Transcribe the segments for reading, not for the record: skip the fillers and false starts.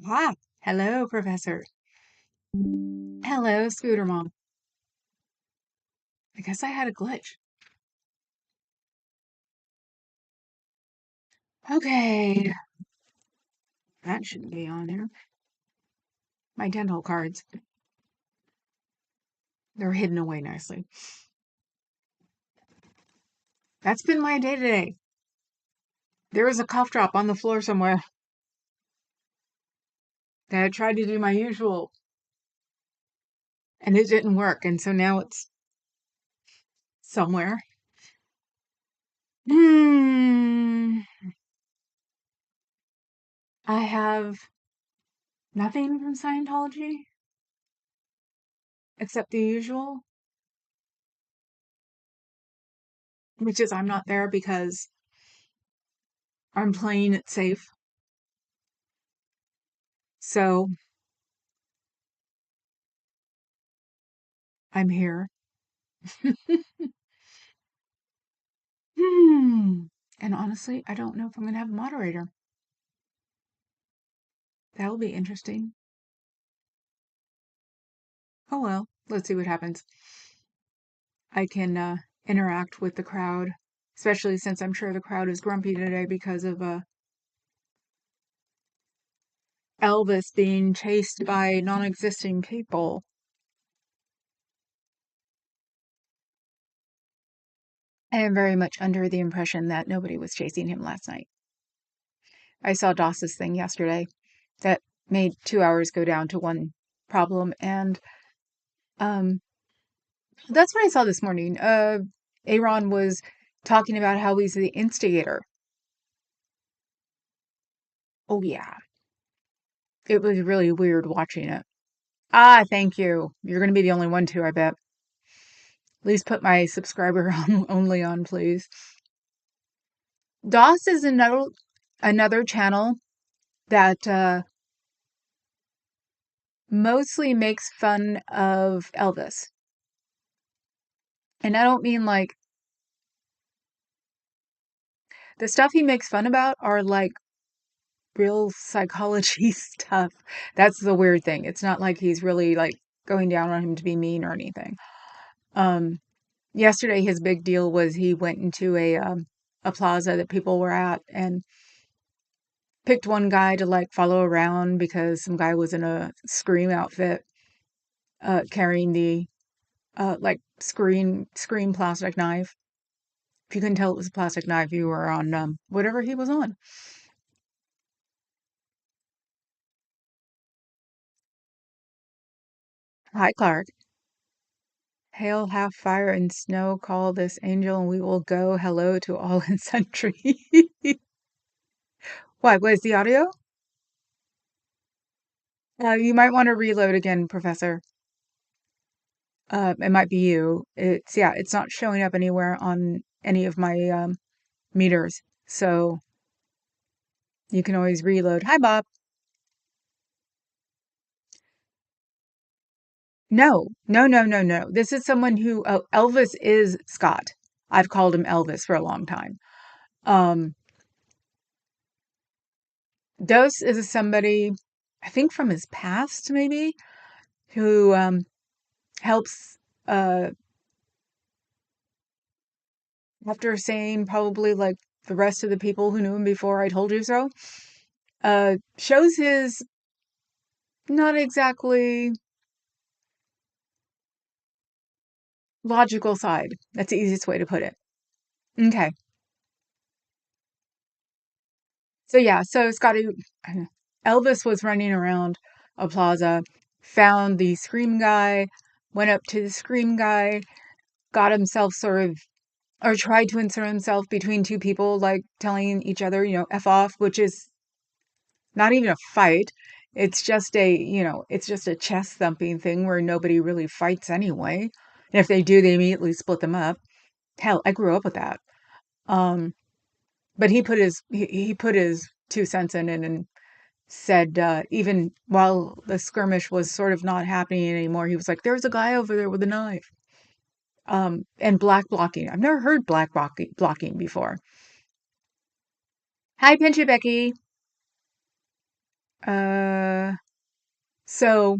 Ah, hello, Professor. Hello, Scooter Mom. I guess I had a glitch. Okay, that shouldn't be on there. My dental cards. They're hidden away nicely. That's been my day today. There was a cough drop on the floor somewhere that I tried to do my usual, and it didn't work, and so now it's somewhere. Hmm. I have nothing from Scientology except the usual, which is I'm not there because I'm playing it safe. So I'm here. Hmm. And honestly, I don't know if I'm going to have a moderator. That'll be interesting. Oh well, let's see what happens. I can interact with the crowd, especially since I'm sure the crowd is grumpy today because of Elvis being chased by non-existing people. I am very much under the impression that nobody was chasing him last night. I saw Doss's thing yesterday that made 2 hours go down to one problem, and um, that's what I saw this morning. Aaron was talking about how he's the instigator. Oh, yeah. It was really weird watching it. Ah, thank you. You're going to be the only one too, I bet. At least put my subscriber only on, please. Doss is another channel that mostly makes fun of Elvis. And I don't mean like the stuff he makes fun about are like real psychology stuff. That's the weird thing. It's not like he's really like going down on him to be mean or anything. Yesterday his big deal was he went into a plaza that people were at and picked one guy to like follow around because some guy was in a Scream outfit, carrying the like screen plastic knife. If you couldn't tell it was a plastic knife, you were on whatever he was on. Hi, Clark. Hail, half fire and snow, call this angel, and we will go. Hello to all in sundry. What was the audio? You might want to reload again, Professor. It might be you. It's not showing up anywhere on any of my meters, so you can always reload. Hi, Bob. No, no, no, no, no. This is someone who Elvis is Scott. I've called him Elvis for a long time. Um, Dose is somebody, I think from his past, maybe, who helps, uh, after saying probably like the rest of the people who knew him before I told you so, shows his not exactly logical side. That's the easiest way to put it. Okay. So yeah, so Scotty, Elvis was running around a plaza, found the Scream guy, went up to the Scream guy, got himself sort of, or tried to insert himself between two people, like telling each other, F off, which is not even a fight. It's just it's just a chest thumping thing where nobody really fights anyway. And if they do, they immediately split them up. Hell, I grew up with that. Um, but he put his 2 cents in it and said, even while the skirmish was sort of not happening anymore, he was like, "There's a guy over there with a knife." And black blocking. I've never heard blocking before. Hi, Pinchy Becky. Uh, so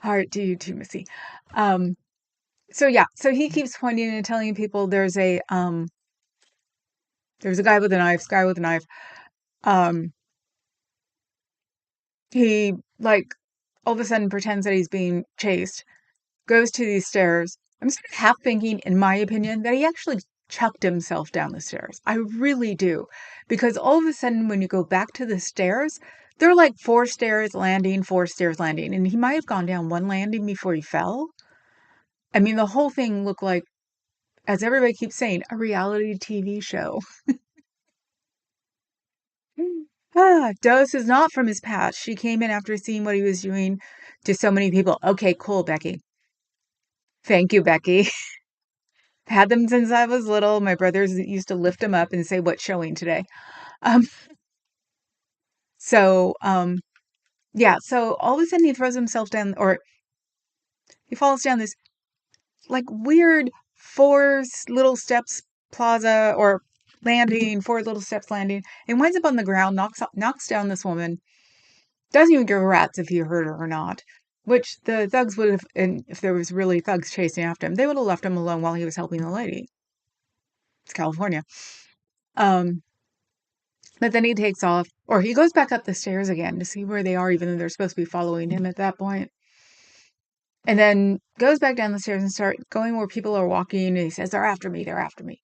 heart to you too, Missy. Um, so yeah, so he keeps pointing and telling people there's a guy with a knife, guy with a knife. Um, he like all of a sudden pretends that he's being chased, goes to these stairs. I'm sort of half thinking, in my opinion, that he actually chucked himself down the stairs. I really do. Because all of a sudden, when you go back to the stairs, they're like four stairs landing, four stairs landing. And he might have gone down one landing before he fell. I mean, the whole thing looked like, as everybody keeps saying, a reality TV show. Dose is not from his past. She came in after seeing what he was doing to so many people. Okay, cool, Becky. Thank you, Becky. Had them since I was little. My brothers used to lift them up and say, "What's showing today?" Um, so yeah. So all of a sudden he throws himself down, or he falls down this like weird little steps plaza or landing, four little steps landing, and winds up on the ground, knocks down this woman. Doesn't even give a rat's if he hurt her or not. Which the thugs would have, and if there was really thugs chasing after him, they would have left him alone while he was helping the lady. It's California. Um, But then he takes off, or he goes back up the stairs again to see where they are, even though they're supposed to be following him at that point. And then goes back down the stairs and start going where people are walking. And he says, "They're after me. They're after me."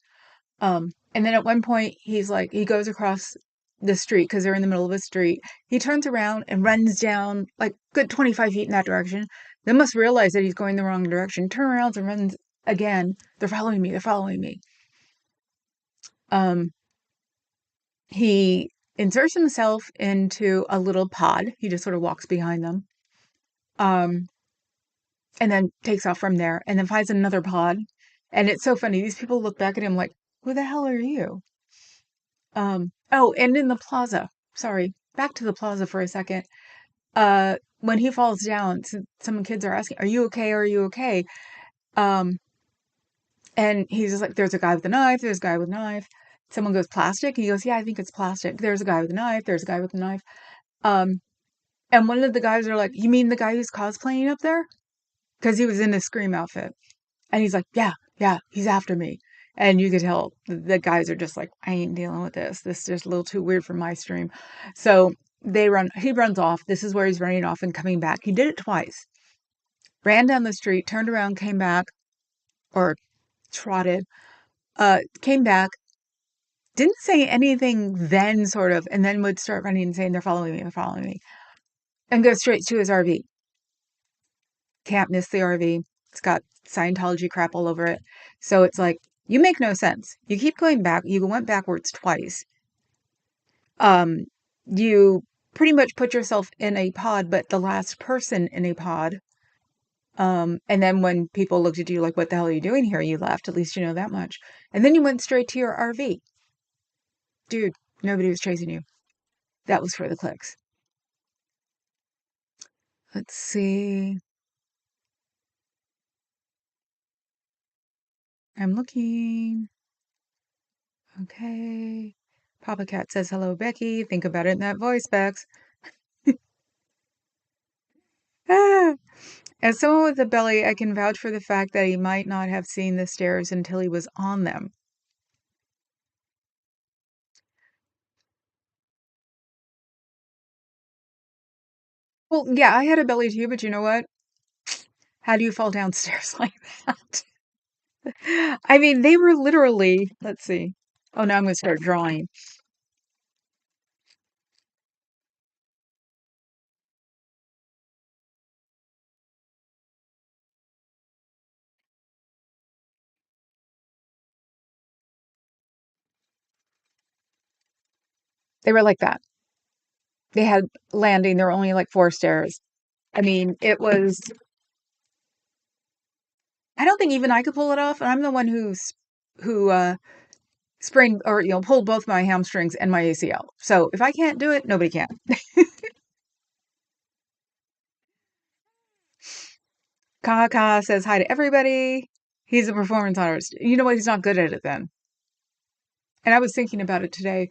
And then at one point, he's like, he goes across the street because they're in the middle of a street. He turns around and runs down like good 25 feet in that direction. Then must realize that he's going the wrong direction. Turn around and runs again. They're following me. They're following me. Um, He inserts himself into a little pod. He just sort of walks behind them. Um, and then takes off from there and then finds another pod. And it's so funny. These people look back at him like, "Who the hell are you?" Oh, and in the plaza. Sorry. Back to the plaza for a second. When he falls down, some kids are asking, "Are you okay? Are you okay?" Um, and he's just like, "There's a guy with a knife. There's a guy with a knife." Someone goes, "Plastic?" He goes, "Yeah, I think it's plastic. There's a guy with a knife. There's a guy with a knife." Um, And one of the guys are like, "You mean the guy who's cosplaying up there?" Because he was in a Scream outfit. And he's like, "Yeah, yeah, he's after me." And you could tell the guys are just like, "I ain't dealing with this. This is just a little too weird for my stream." So he runs off. This is where he's running off and coming back. He did it twice. Ran down the street, turned around, came back, or trotted, came back, didn't say anything then, sort of, and then would start running and saying, "They're following me, they're following me," and go straight to his RV. Can't miss the RV. It's got Scientology crap all over it. So it's like, you make no sense. You keep going back. You went backwards twice. Um, you pretty much put yourself in a pod, but the last person in a pod. And then when people looked at you like, "What the hell are you doing here?" You left. At least you know that much. And then you went straight to your RV. Dude, nobody was chasing you. That was for the clicks. Let's see. I'm looking. Okay. Papa Cat says, "Hello, Becky." Think about it in that voice, Bex. Ah. As someone with a belly, I can vouch for the fact that he might not have seen the stairs until he was on them. Well, yeah, I had a belly too, but you know what? How do you fall downstairs like that? I mean, they were literally, let's see. Oh, now I'm going to start drawing. They were like that. They had landing. There were only like four stairs. I mean, it was, I don't think even I could pull it off. And I'm the one who sprained or pulled both my hamstrings and my ACL. So if I can't do it, nobody can. Kaka says hi to everybody. He's a performance artist. You know what? He's not good at it then. And I was thinking about it today.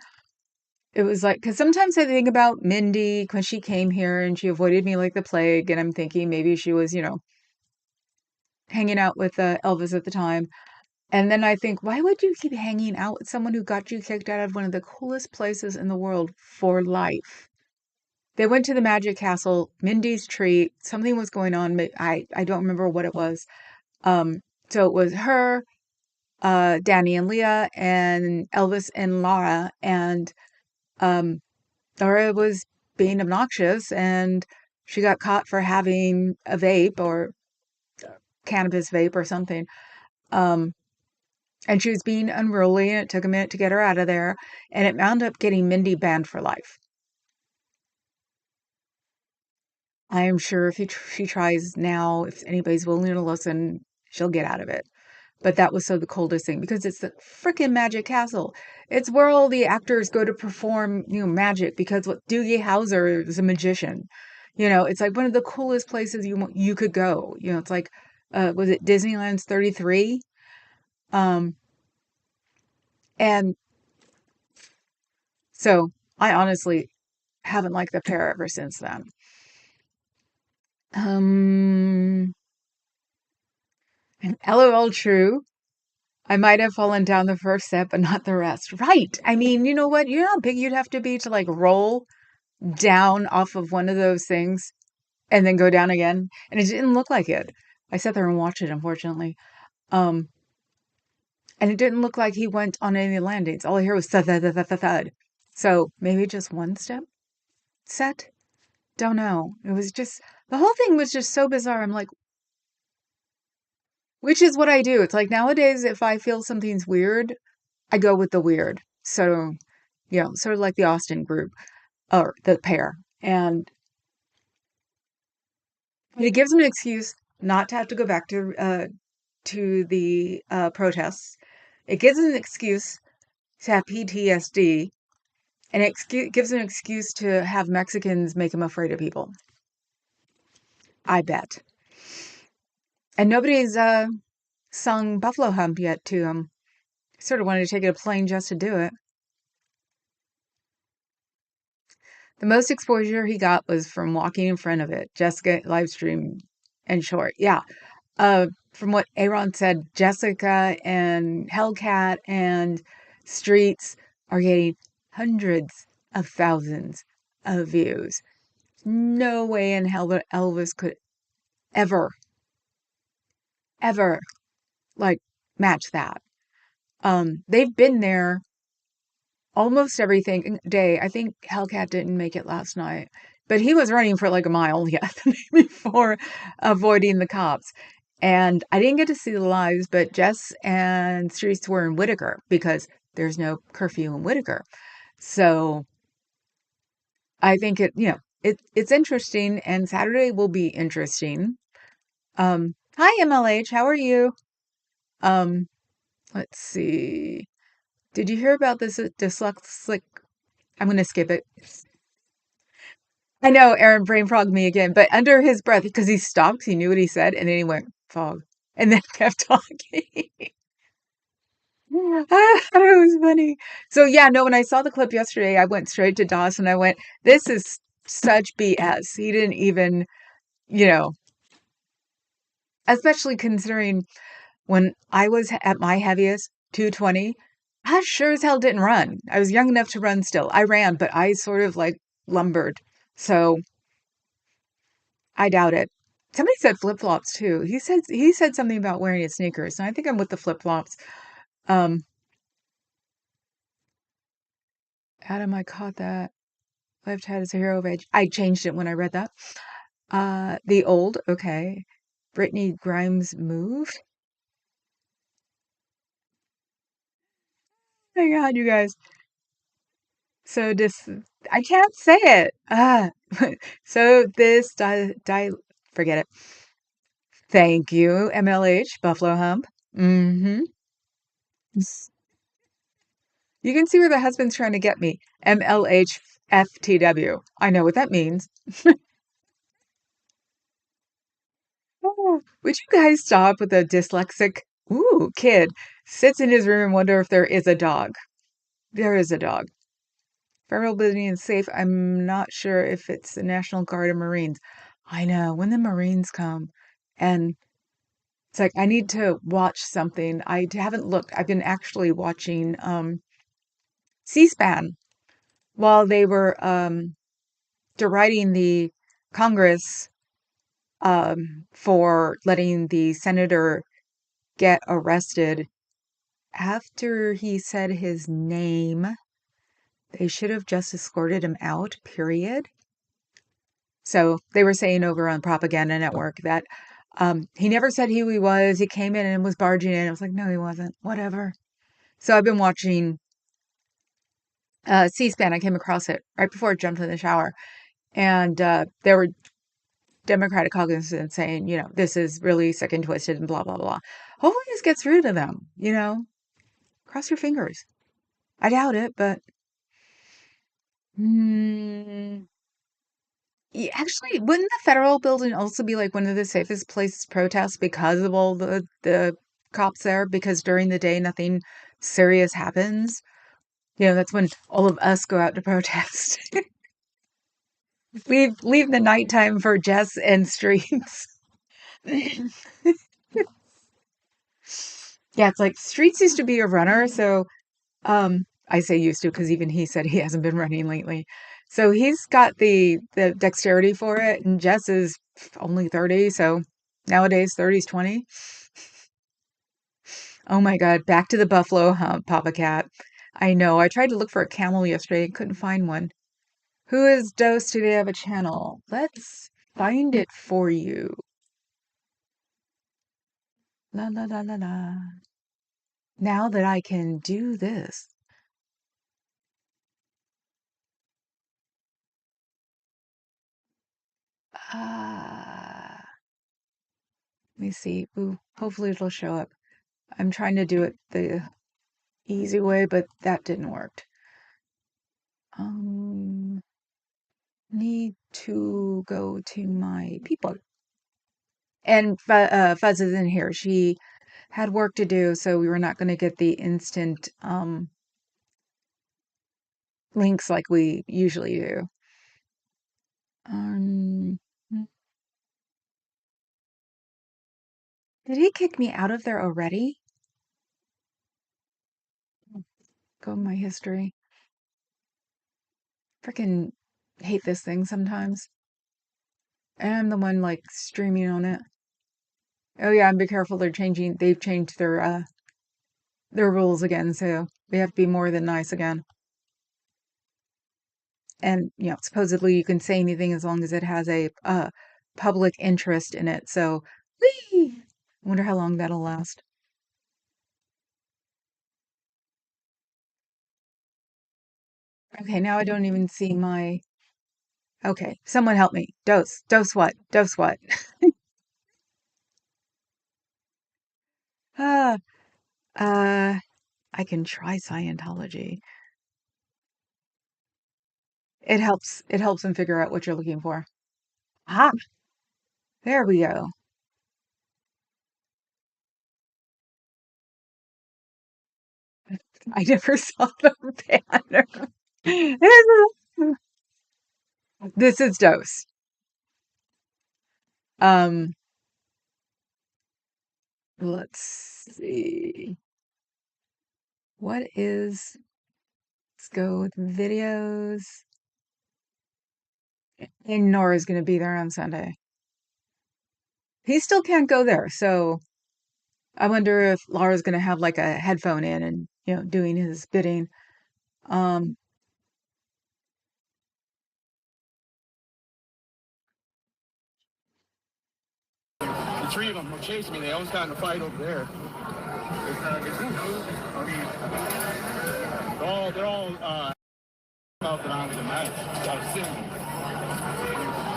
It was like, because sometimes I think about Mindy when she came here and she avoided me like the plague. And I'm thinking maybe she was, hanging out with Elvis at the time. And then I think, why would you keep hanging out with someone who got you kicked out of one of the coolest places in the world for life? They went to the Magic Castle, Mindy's treat. Something was going on. I don't remember what it was. Um, so it was her, Danny and Leah, and Elvis and Laura. And um, Laura was being obnoxious, and she got caught for having a vape or cannabis vape or something. Um, and she was being unruly, and it took a minute to get her out of there. And it wound up getting Mindy banned for life. I am sure if she tries now, if anybody's willing to listen, she'll get out of it. But that was so the coldest thing because it's the freaking Magic Castle. It's where all the actors go to perform, magic because what Doogie Howser is a magician. It's like one of the coolest places you could go. It's like was it Disneyland's 33? Um and so I honestly haven't liked the pair ever since then. Um and LOL true. I might have fallen down the first step, but not the rest. Right. I mean, you know what? You know how big you'd have to be to like roll down off of one of those things and then go down again. And it didn't look like it. I sat there and watched it, unfortunately. Um, and it didn't look like he went on any landings. All I hear was thud, thud, thud, thud, thud, thud. So maybe just one step set? Don't know. It was just, the whole thing was just so bizarre. I'm like, which is what I do. It's like nowadays, if I feel something's weird, I go with the weird. So, sort of like the Austin group or the pair. And it gives them an excuse not to have to go back to the protests. It gives them an excuse to have PTSD, and it gives them an excuse to have Mexicans make them afraid of people. I bet. And nobody's sung Buffalo Hump yet to him. Sort of wanted to take it a plane just to do it. The most exposure he got was from walking in front of it. Jessica live stream and short. Yeah. From what Aaron said, Jessica and Hellcat and Streets are getting hundreds of thousands of views. No way in hell that Elvis could ever, ever like match that. They've been there almost everything day. I think Hellcat didn't make it last night, but he was running for like a mile yet before avoiding the cops. And I didn't get to see the lives, but Jess and Streets were in Whitaker because there's no curfew in Whitaker. So I think it's interesting, and Saturday will be interesting. Hi MLH, how are you? Um, let's see. Did you hear about this dyslexic? I'm going to skip it. I know Aaron brain frogged me again, but under his breath, because he stopped, he knew what he said, and then he went, fog, and then kept talking. I thought it was funny. So, yeah, no, when I saw the clip yesterday, I went straight to Doss and I went, this is such BS. He didn't even, you know, especially considering when I was at my heaviest, 220, I sure as hell didn't run. I was young enough to run still. I ran, but I sort of like lumbered. So, I doubt it. Somebody said flip-flops too. He said something about wearing his sneakers, and I think I'm with the flip-flops. Um, Adam, I caught that. Left head is a hero of age. I changed it when I read that. The old, okay. Brittany Grimes move. Oh my God, you guys. So this, I can't say it. So this forget it. Thank you, MLH, Buffalo Hump. Mm-hmm. You can see where the husband's trying to get me. MLHFTW. I know what that means. Oh, would you guys stop with the dyslexic kid sits in his room and wonder if there is a dog? There is a dog. Federal building is safe. I'm not sure if it's the National Guard or Marines. I know when the Marines come and it's like I need to watch something. I haven't looked. I've been actually watching C-SPAN while they were deriding the Congress for letting the senator get arrested after he said his name. They should have just escorted him out, period. So they were saying over on Propaganda Network that he never said who he was. He came in and was barging in. I was like, no, he wasn't. Whatever. So I've been watching C-SPAN. I came across it right before I jumped in the shower. And there were Democratic congressmen saying, this is really sick and twisted and blah, blah, blah. Hopefully this gets through to them, Cross your fingers. I doubt it, but mm, actually, wouldn't the federal building also be like one of the safest places to protest because of all the cops there? Because during the day, nothing serious happens. That's when all of us go out to protest. Leave the nighttime for Jess and streets. Yeah, it's like Streets used to be a runner, so I say used to because even he said he hasn't been running lately. So he's got the dexterity for it, and Jess is only 30, so nowadays 30's 20. Oh my God, back to the buffalo hump, Papa Cat. I know. I tried to look for a camel yesterday and couldn't find one. Who is Dose? Do they have a channel? Let's find it for you. La la la la la. Now that I can do this. Let me see. Ooh, hopefully it'll show up. I'm trying to do it the easy way, but that didn't work. Um, Need to go to my people. And Fuzz is in here. She had work to do, so we were not going to get the instant links like we usually do. Um, did he kick me out of there already? Go in my history. Freaking hate this thing sometimes. And I'm the one like streaming on it. Oh yeah, and be careful. They've changed their rules again, so we have to be more than nice again. And supposedly you can say anything as long as it has a public interest in it. So, whee! I wonder how long that'll last. Okay, now I don't even see my. Okay, someone help me. Dose what? Dose what? uh, uh, I can try Scientology. It helps. It helps them figure out what you're looking for. Ah, there we go. I never saw the banner. This is Dose. Um, let's see. What is, let's go with videos. And Nora's going to be there on Sunday. He still can't go there. So I wonder if Laura's going to have like a headphone in and, doing his bidding. Um, The three of them were chasing me. They almost got in a fight over there. They're all out on the match.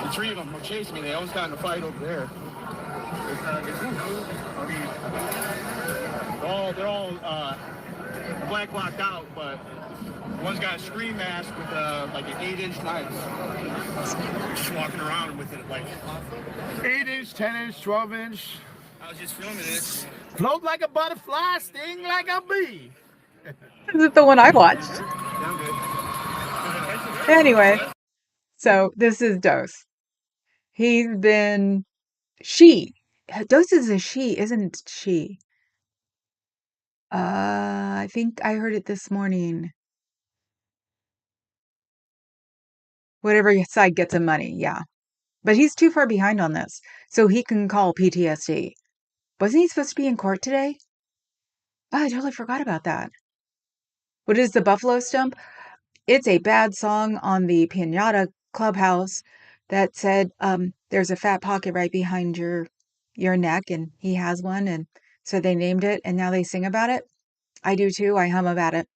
The three of them were chasing me. They almost got in a fight over there. They're all black locked out, but one's got a screen mask with like an 8-inch knife. Just walking around with it like 8-inch, 10-inch, 12-inch. I was just filming it. Float like a butterfly, sting like a bee. Is it the one I watched? Anyway, so this is Dose. He's been she. Dose is a she, isn't she? I think I heard it this morning. Whatever side gets him money, yeah. But he's too far behind on this, so he can call PTSD. Wasn't he supposed to be in court today? Oh, I totally forgot about that. What is the Buffalo Stump? It's a bad song on the Pinata Clubhouse that said, there's a fat pocket right behind your neck, and he has one, and so they named it, and now they sing about it. I do too. I hum about it,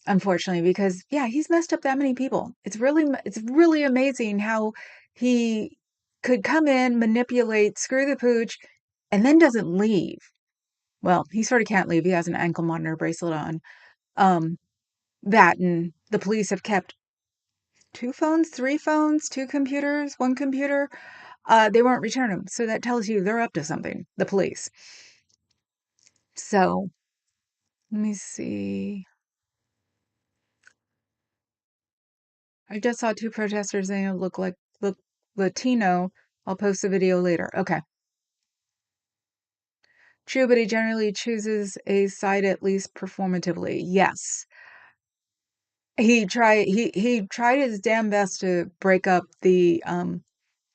unfortunately, because yeah, he's messed up that many people. It's really amazing how he could come in, manipulate, screw the pooch, and then doesn't leave. Well, he sort of can't leave. He has an ankle monitor bracelet on. Um, that and the police have kept two phones, three phones, two computers, one computer. They won't return them. So that tells you they're up to something, the police. So let me see. I just saw two protesters and it look Latino. I'll post the video later. Okay. True, but he generally chooses a side at least performatively. Yes. He tried his damn best to break up the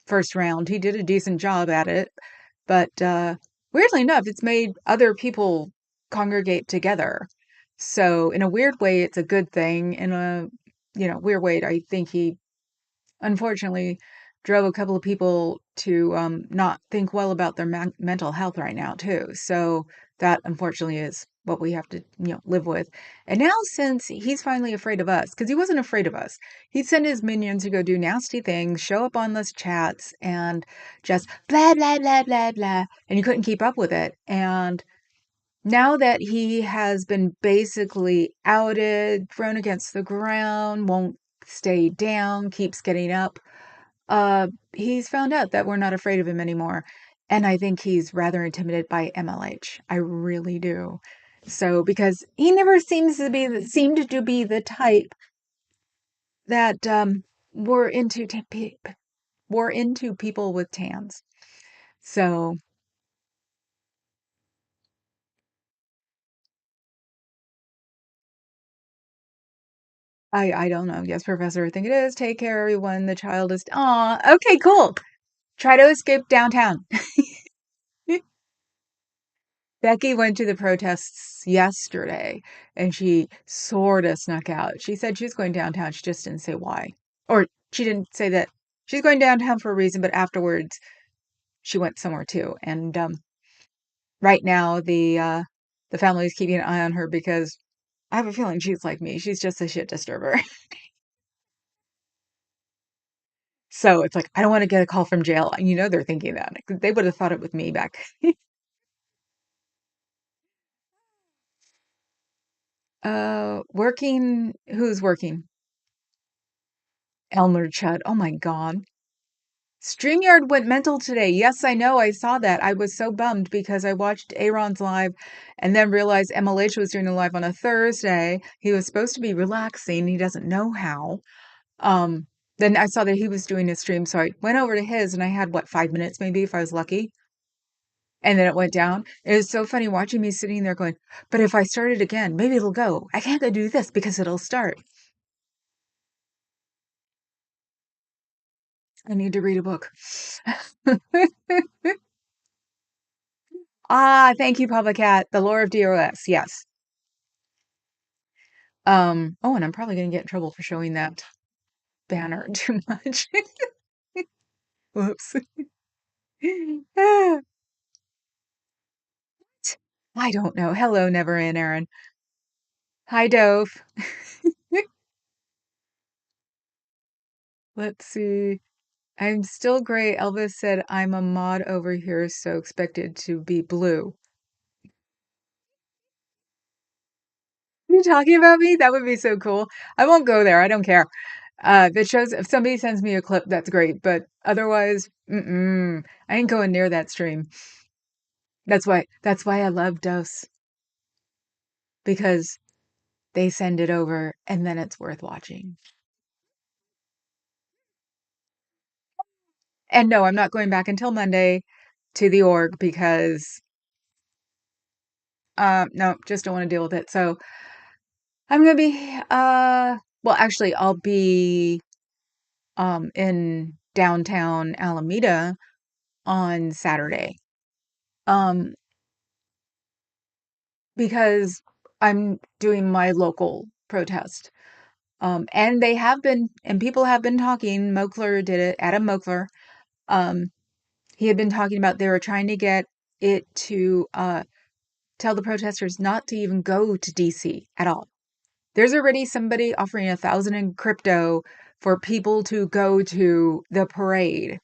first round. He did a decent job at it, but weirdly enough, it's made other people congregate together. So in a weird way, it's a good thing. In a weird way, I think he unfortunately drove a couple of people to not think well about their mental health right now too. So that unfortunately is what we have to live with. And now since he's finally afraid of us, because he wasn't afraid of us, he'd send his minions to go do nasty things, show up on those chats, and just blah blah blah blah blah, and you couldn't keep up with it. And now that he has been basically outed, thrown against the ground, won't stay down, keeps getting up, he's found out that we're not afraid of him anymore. And I think he's rather intimidated by MLH. I really do. So, because he never seemed to be the type that were into were into people with tans. So, I don't know. Yes, Professor, I think it is. Take care, everyone. The child is. Aw, okay, cool. Try to escape downtown. Becky went to the protests yesterday and she sort of snuck out. She said she was going downtown. She just didn't say why. Or she didn't say that she's going downtown for a reason, but afterwards she went somewhere too. And right now the family is keeping an eye on her because I have a feeling she's like me. She's just a shit disturber. So it's like I don't want to get a call from jail. They're thinking that. They would have thought it with me back. Working, who's working? Elmer Chud. Oh my God. StreamYard went mental today. Yes, I know. I saw that. I was so bummed because I watched Aaron's live and then realized MLH was doing a live on a Thursday. He was supposed to be relaxing. He doesn't know how. Um, then I saw that he was doing a stream, so I went over to his and I had what, 5 minutes maybe if I was lucky. And then it went down. It was so funny watching me sitting there going, but if I start it again, maybe it'll go. I can't go do this because it'll start. I need to read a book. Ah, thank you, Papa Cat. The Lore of DOS. Yes. Oh, and I'm probably gonna get in trouble for showing that banner too much. Whoops. Ah, I don't know. Hello, Never in Aaron. Hi, Dove. Let's see. I'm still gray. Elvis said I'm a mod over here, so expected to be blue. you talking about me? That would be so cool. I won't go there. I don't care. If it shows, if somebody sends me a clip, that's great. But otherwise, I ain't going near that stream. That's why I love Dose, because they send it over and then it's worth watching. And no, I'm not going back until Monday to the org because no, just don't want to deal with it. So I'm gonna be well, actually I'll be in downtown Alameda on Saturday. Um because I'm doing my local protest. And they have been, and people have been talking. Mokler did it, Adam Mokler. Um, he had been talking about they were trying to get it to tell the protesters not to even go to DC at all. There's already somebody offering 1,000 in crypto for people to go to the parade.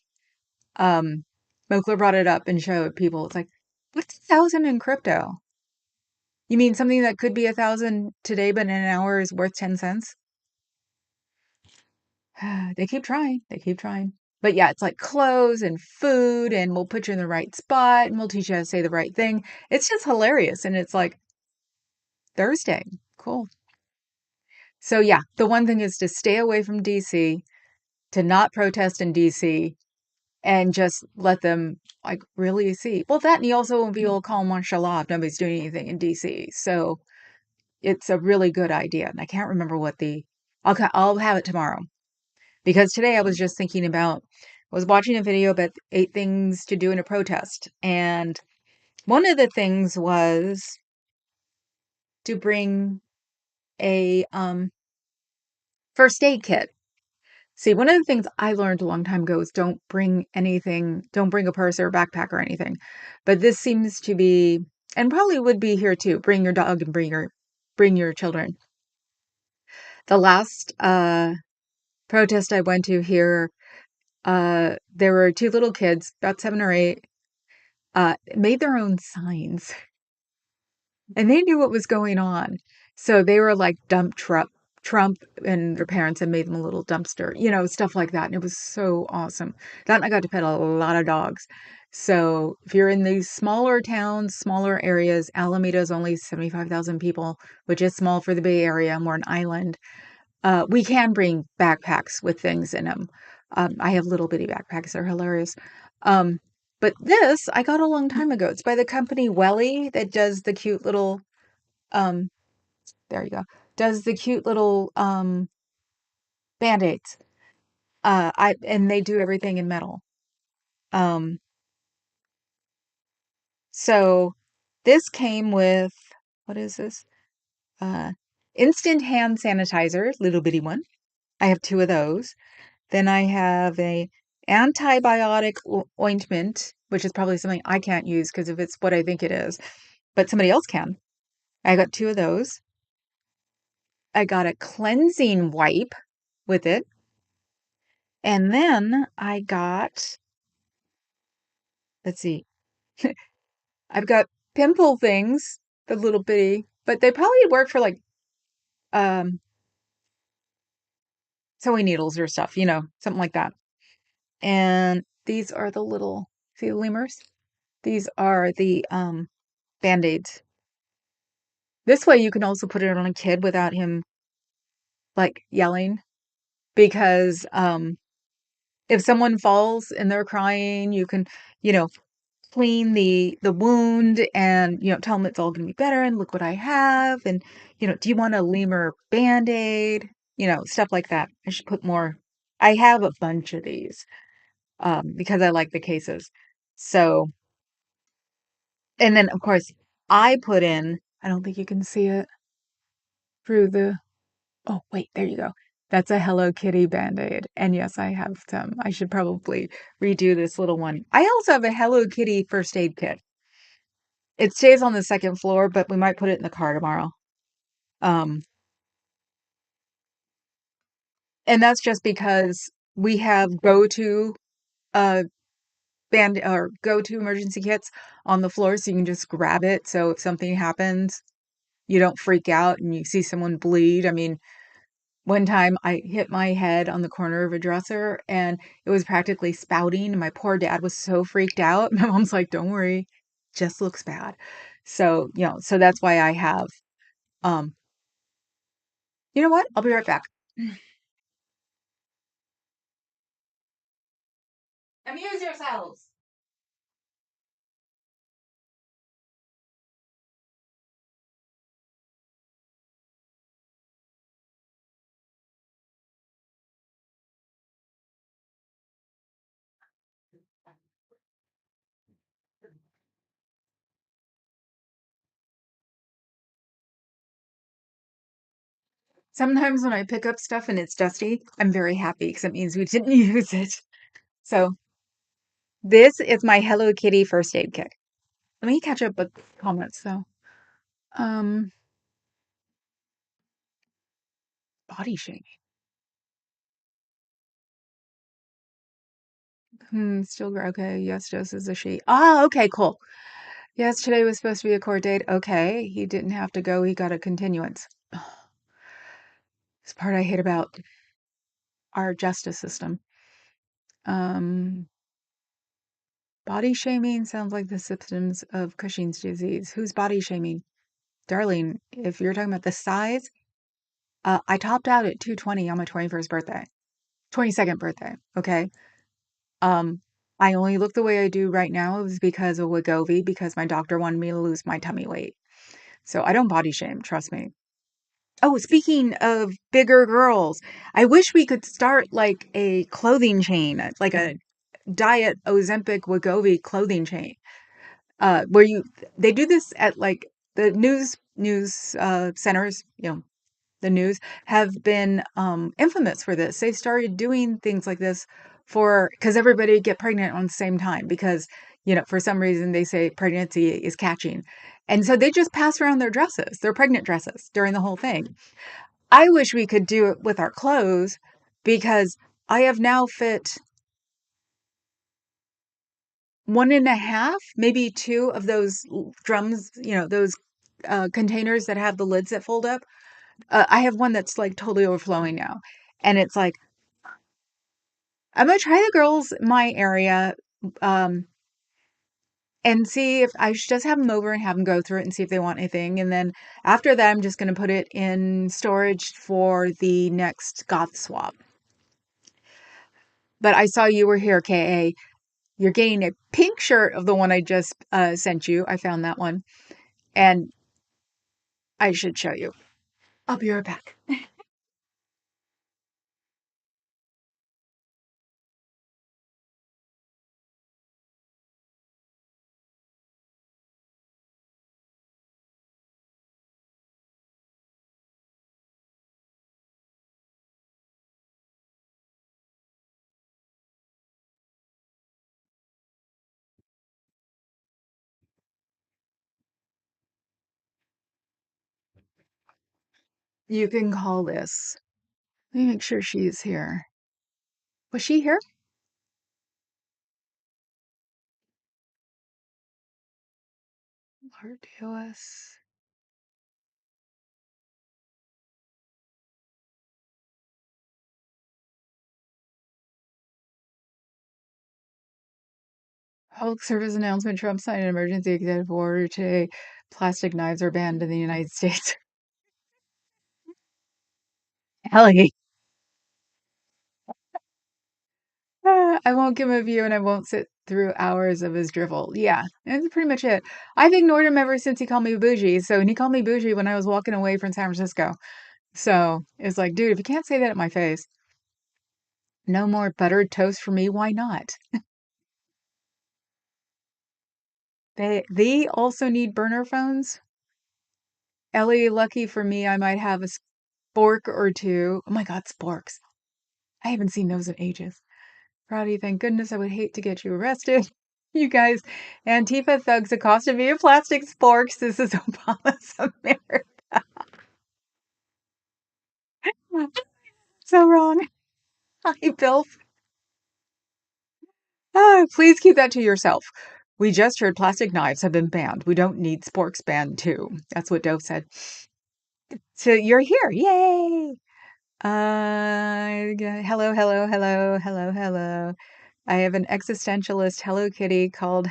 Um, Mokler brought it up and showed people. It's like, what's 1,000 in crypto? You mean something that could be 1,000 today, but in an hour is worth 10 cents? They keep trying. They keep trying. But yeah, it's like clothes and food, and we'll put you in the right spot and we'll teach you how to say the right thing. It's just hilarious. And it's like Thursday. Cool. So yeah, the one thing is to stay away from DC, to not protest in DC, and just let them like really see. Well, that, and you also won't be able to call martial law if nobody's doing anything in DC. So it's a really good idea. And I can't remember what I'll have it tomorrow. Because today I was just thinking about, I was watching a video about 8 things to do in a protest. And one of the things was to bring a first aid kit. See, one of the things I learned a long time ago is don't bring anything, don't bring a purse or a backpack or anything. But this seems to be, and probably would be here too, bring your dog and bring your children. The last protest I went to here, there were 2 little kids, about 7 or 8, made their own signs, and they knew what was going on. So they were like Trump, and their parents had made them a little dumpster, stuff like that. And it was so awesome. That, and I got to pet a lot of dogs. So if you're in these smaller towns, smaller areas, Alameda is only 75,000 people, which is small for the Bay Area. We're an island. We can bring backpacks with things in them. I have little bitty backpacks. They're hilarious. Um, but this I got a long time ago. It's by the company Welly that does the cute little, um, there you go, does the cute little band-aids. And they do everything in metal. Um, so this came with, what is this? Uh, instant hand sanitizer, little bitty one. I have 2 of those. Then I have a antibiotic ointment, which is probably something I can't use because if it's what I think it is, but somebody else can. I got 2 of those. I got a cleansing wipe with it. And then I got, let's see, I've got pimple things, the little bitty, but they probably work for like um sewing needles or stuff, something like that. And these are the little, see the lemurs? These are the band-aids. This way you can also put it on a kid without him like yelling, because if someone falls and they're crying, you can, you know, clean the wound and, tell them it's all going to be better and look what I have, and, do you want a lemur band-aid? Stuff like that. I should put more. I have a bunch of these because I like the cases. So, and then of course I put in, I don't think you can see it through the, oh, wait, there you go. That's a Hello Kitty Band-Aid. And yes, I have some. I should probably redo this little one. I also have a Hello Kitty first aid kit. It stays on the second floor, but we might put it in the car tomorrow. Um, and that's just because we have go-to uh go-to emergency kits on the floor, so you can just grab it. So if something happens, you don't freak out and you see someone bleed. I mean, one time I hit my head on the corner of a dresser and it was practically spouting. And my poor dad was so freaked out. My mom's like, don't worry, just looks bad. So, so that's why I have, um, you know what? I'll be right back. Amuse yourselves. Sometimes when I pick up stuff and it's dusty, I'm very happy because it means we didn't use it. So this is my Hello Kitty first aid kit. Let me catch up with comments though. Um, body shaming. Okay. Yes, Joseph is a she. Ah, okay, cool. Yes, today was supposed to be a court date. Okay, he didn't have to go. He got a continuance. This part I hate about our justice system. Um, body shaming sounds like the symptoms of Cushing's disease. Who's body shaming? Darling, if you're talking about the size, I topped out at 220 on my 21st birthday, 22nd birthday. Okay. Um, I only look the way I do right now is because of Wegovy, because my doctor wanted me to lose my tummy weight. So I don't body shame, trust me. Oh, speaking of bigger girls, I wish we could start like a clothing chain, like a diet Ozempic Wegovy clothing chain. Where they do this at like the news centers, the news have been infamous for this. They started doing things like this for because everybody get pregnant on the same time because for some reason they say pregnancy is catching, and so they just pass around their dresses, their pregnant dresses during the whole thing. I wish we could do it with our clothes because I have now fit one and a half, maybe two of those drums, those containers that have the lids that fold up. I have one that's like totally overflowing now. And it's like, I'm going to try the girls in my area um, and see if I should just have them over and have them go through it and see if they want anything. And then after that, I'm just going to put it in storage for the next goth swap. But I saw you were here, KA. You're getting a pink shirt of the one I just sent you. I found that one. And I should show you. I'll be right back. You can call this. Let me make sure she's here. Was she here? RDOS. Public service announcement. Trump signed an emergency executive order today. Plastic knives are banned in the United States. Ellie. I won't give him a view and I won't sit through hours of his drivel. Yeah, that's pretty much it. I've ignored him ever since he called me bougie. So, and he called me bougie when I was walking away from San Francisco. So it's like, dude, if you can't say that at my face, no more buttered toast for me. Why not? They also need burner phones. Ellie, lucky for me, I might have a spork or two. Oh my God, sporks. I haven't seen those in ages. Rowdy, thank goodness I would hate to get you arrested. You guys, Antifa thugs accosted me of plastic sporks. This is Obama's America. So wrong. Hi, Bill. Please keep that to yourself. We just heard plastic knives have been banned. We don't need sporks banned too. That's what Dove said. So you're here. Yay. Hello, hello, hello, hello, hello. I have an existentialist Hello Kitty called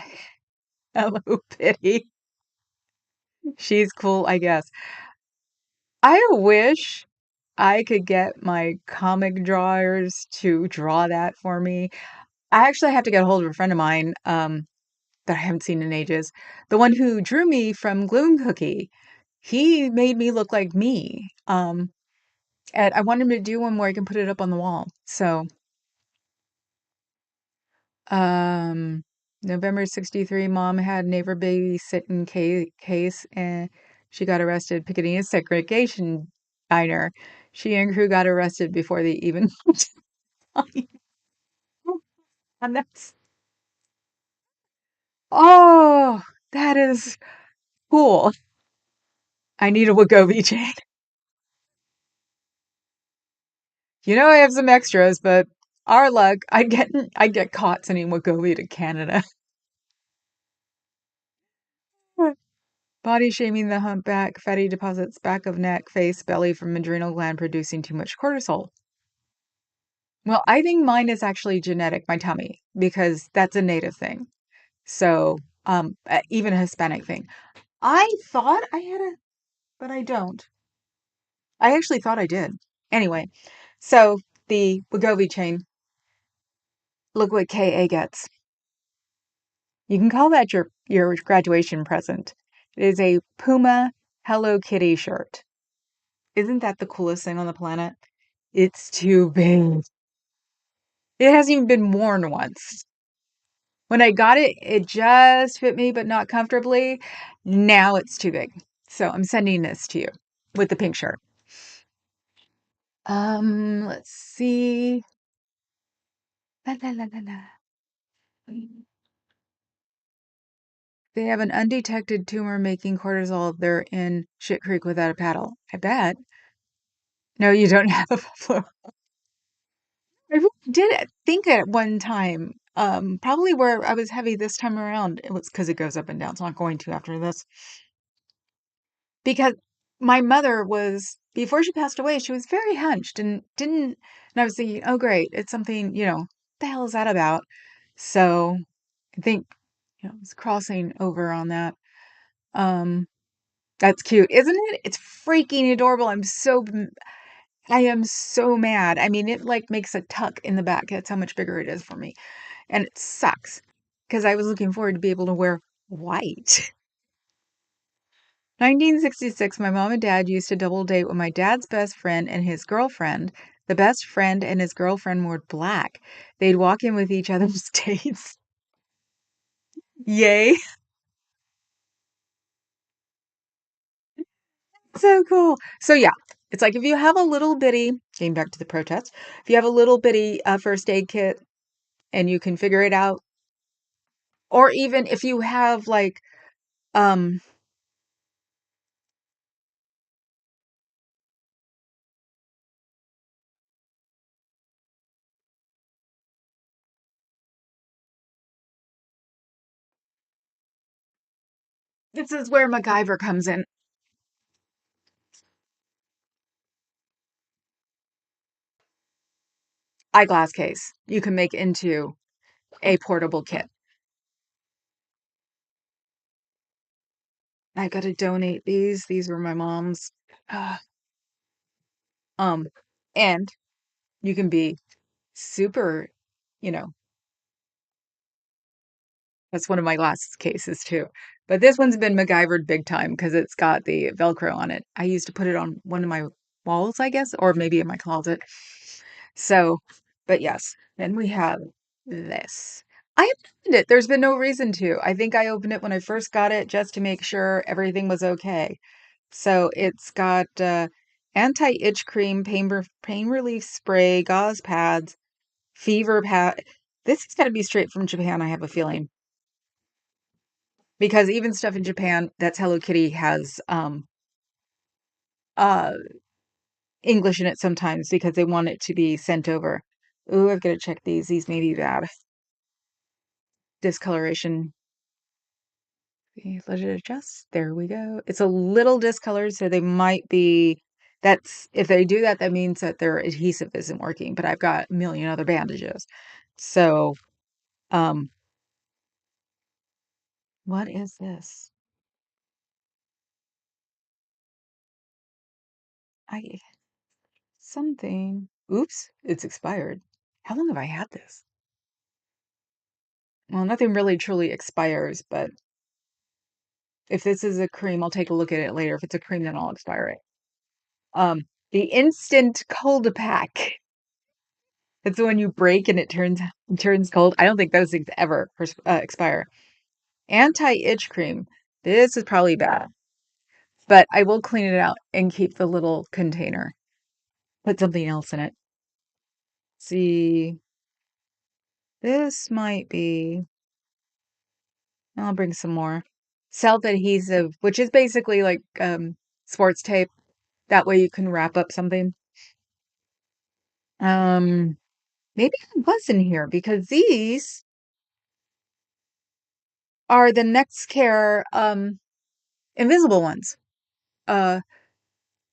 Hello Kitty. She's cool, I guess. I wish I could get my comic drawers to draw that for me. I actually have to get a hold of a friend of mine, that I haven't seen in ages. The one who drew me from Gloom Cookie. He made me look like me. And I want him to do one where I can put it up on the wall. So, um, November 63, mom had neighbor babysitting case and she got arrested picketing a segregation diner. She and crew got arrested before they even and that's oh, that is cool. I need a Wegovy chain. You know I have some extras, but our luck, I'd get caught sending Wegovy to Canada. Body shaming the humpback, fatty deposits back of neck, face, belly from adrenal gland producing too much cortisol. Well, I think mine is actually genetic, my tummy, because that's a native thing. So, even a Hispanic thing. I thought I had a, but I don't. I actually thought I did. Anyway, so the Wegovy chain, look what KA gets. You can call that your graduation present. It is a Puma Hello Kitty shirt. Isn't that the coolest thing on the planet? It's too big. It hasn't even been worn once. When I got it, it just fit me, but not comfortably. Now it's too big. So I'm sending this to you with the pink shirt. Let's see. La, la, la, la, la. They have an undetected tumor making cortisol. They're in Shit Creek without a paddle. I bet. No, you don't have a buffalo. I really did think at one time, probably where I was heavy this time around, it was because it goes up and down. It's not going to after this. Because my mother was, before she passed away, she was very hunched and didn't, and I was thinking, oh, great, it's something, the hell is that about? So I think, it's crossing over on that. Um, that's cute, isn't it? It's freaking adorable. I am so mad. I mean, it like makes a tuck in the back. That's how much bigger it is for me. And it sucks because I was looking forward to be able to wear white. 1966, my mom and dad used to double date with my dad's best friend and his girlfriend. The best friend and his girlfriend wore black. They'd walk in with each other's dates. Yay. So cool. So, yeah, it's like if you have a little bitty, getting back to the protest, if you have a little bitty first aid kit and you can figure it out, or even if you have like, um, this is where MacGyver comes in. Eyeglass case you can make into a portable kit. I gotta donate these. These were my mom's. Uh, um, and you can be super, you know, that's one of my glasses cases too. But this one's been MacGyvered big time because it's got the Velcro on it. I used to put it on one of my walls, I guess, or maybe in my closet. So, but yes, then we have this. I opened it. There's been no reason to. I think I opened it when I first got it just to make sure everything was okay. So it's got anti-itch cream, pain relief spray, gauze pads, fever pad. This has got to be straight from Japan, I have a feeling. Because even stuff in Japan that's Hello Kitty has uh English in it sometimes because they want it to be sent over. Ooh, I've got to check these. These may be bad. Discoloration. Let it adjust. There we go. It's a little discolored, so they might be. That's if they do that, that means that their adhesive isn't working. But I've got a million other bandages. So, um, what is this? I something. Oops, it's expired. How long have I had this? Well, nothing really truly expires, but if this is a cream, I'll take a look at it later. If it's a cream, then I'll expire it. Um, the instant cold pack. It's the one you break and it turns cold. I don't think those things ever expire. Anti-itch cream. This is probably bad, but I will clean it out and keep the little container. Put something else in it. See, this might be. I'll bring some more. Self-adhesive, which is basically like sports tape. That way you can wrap up something. Um, maybe it was in here because these are the Next Care invisible ones. Uh,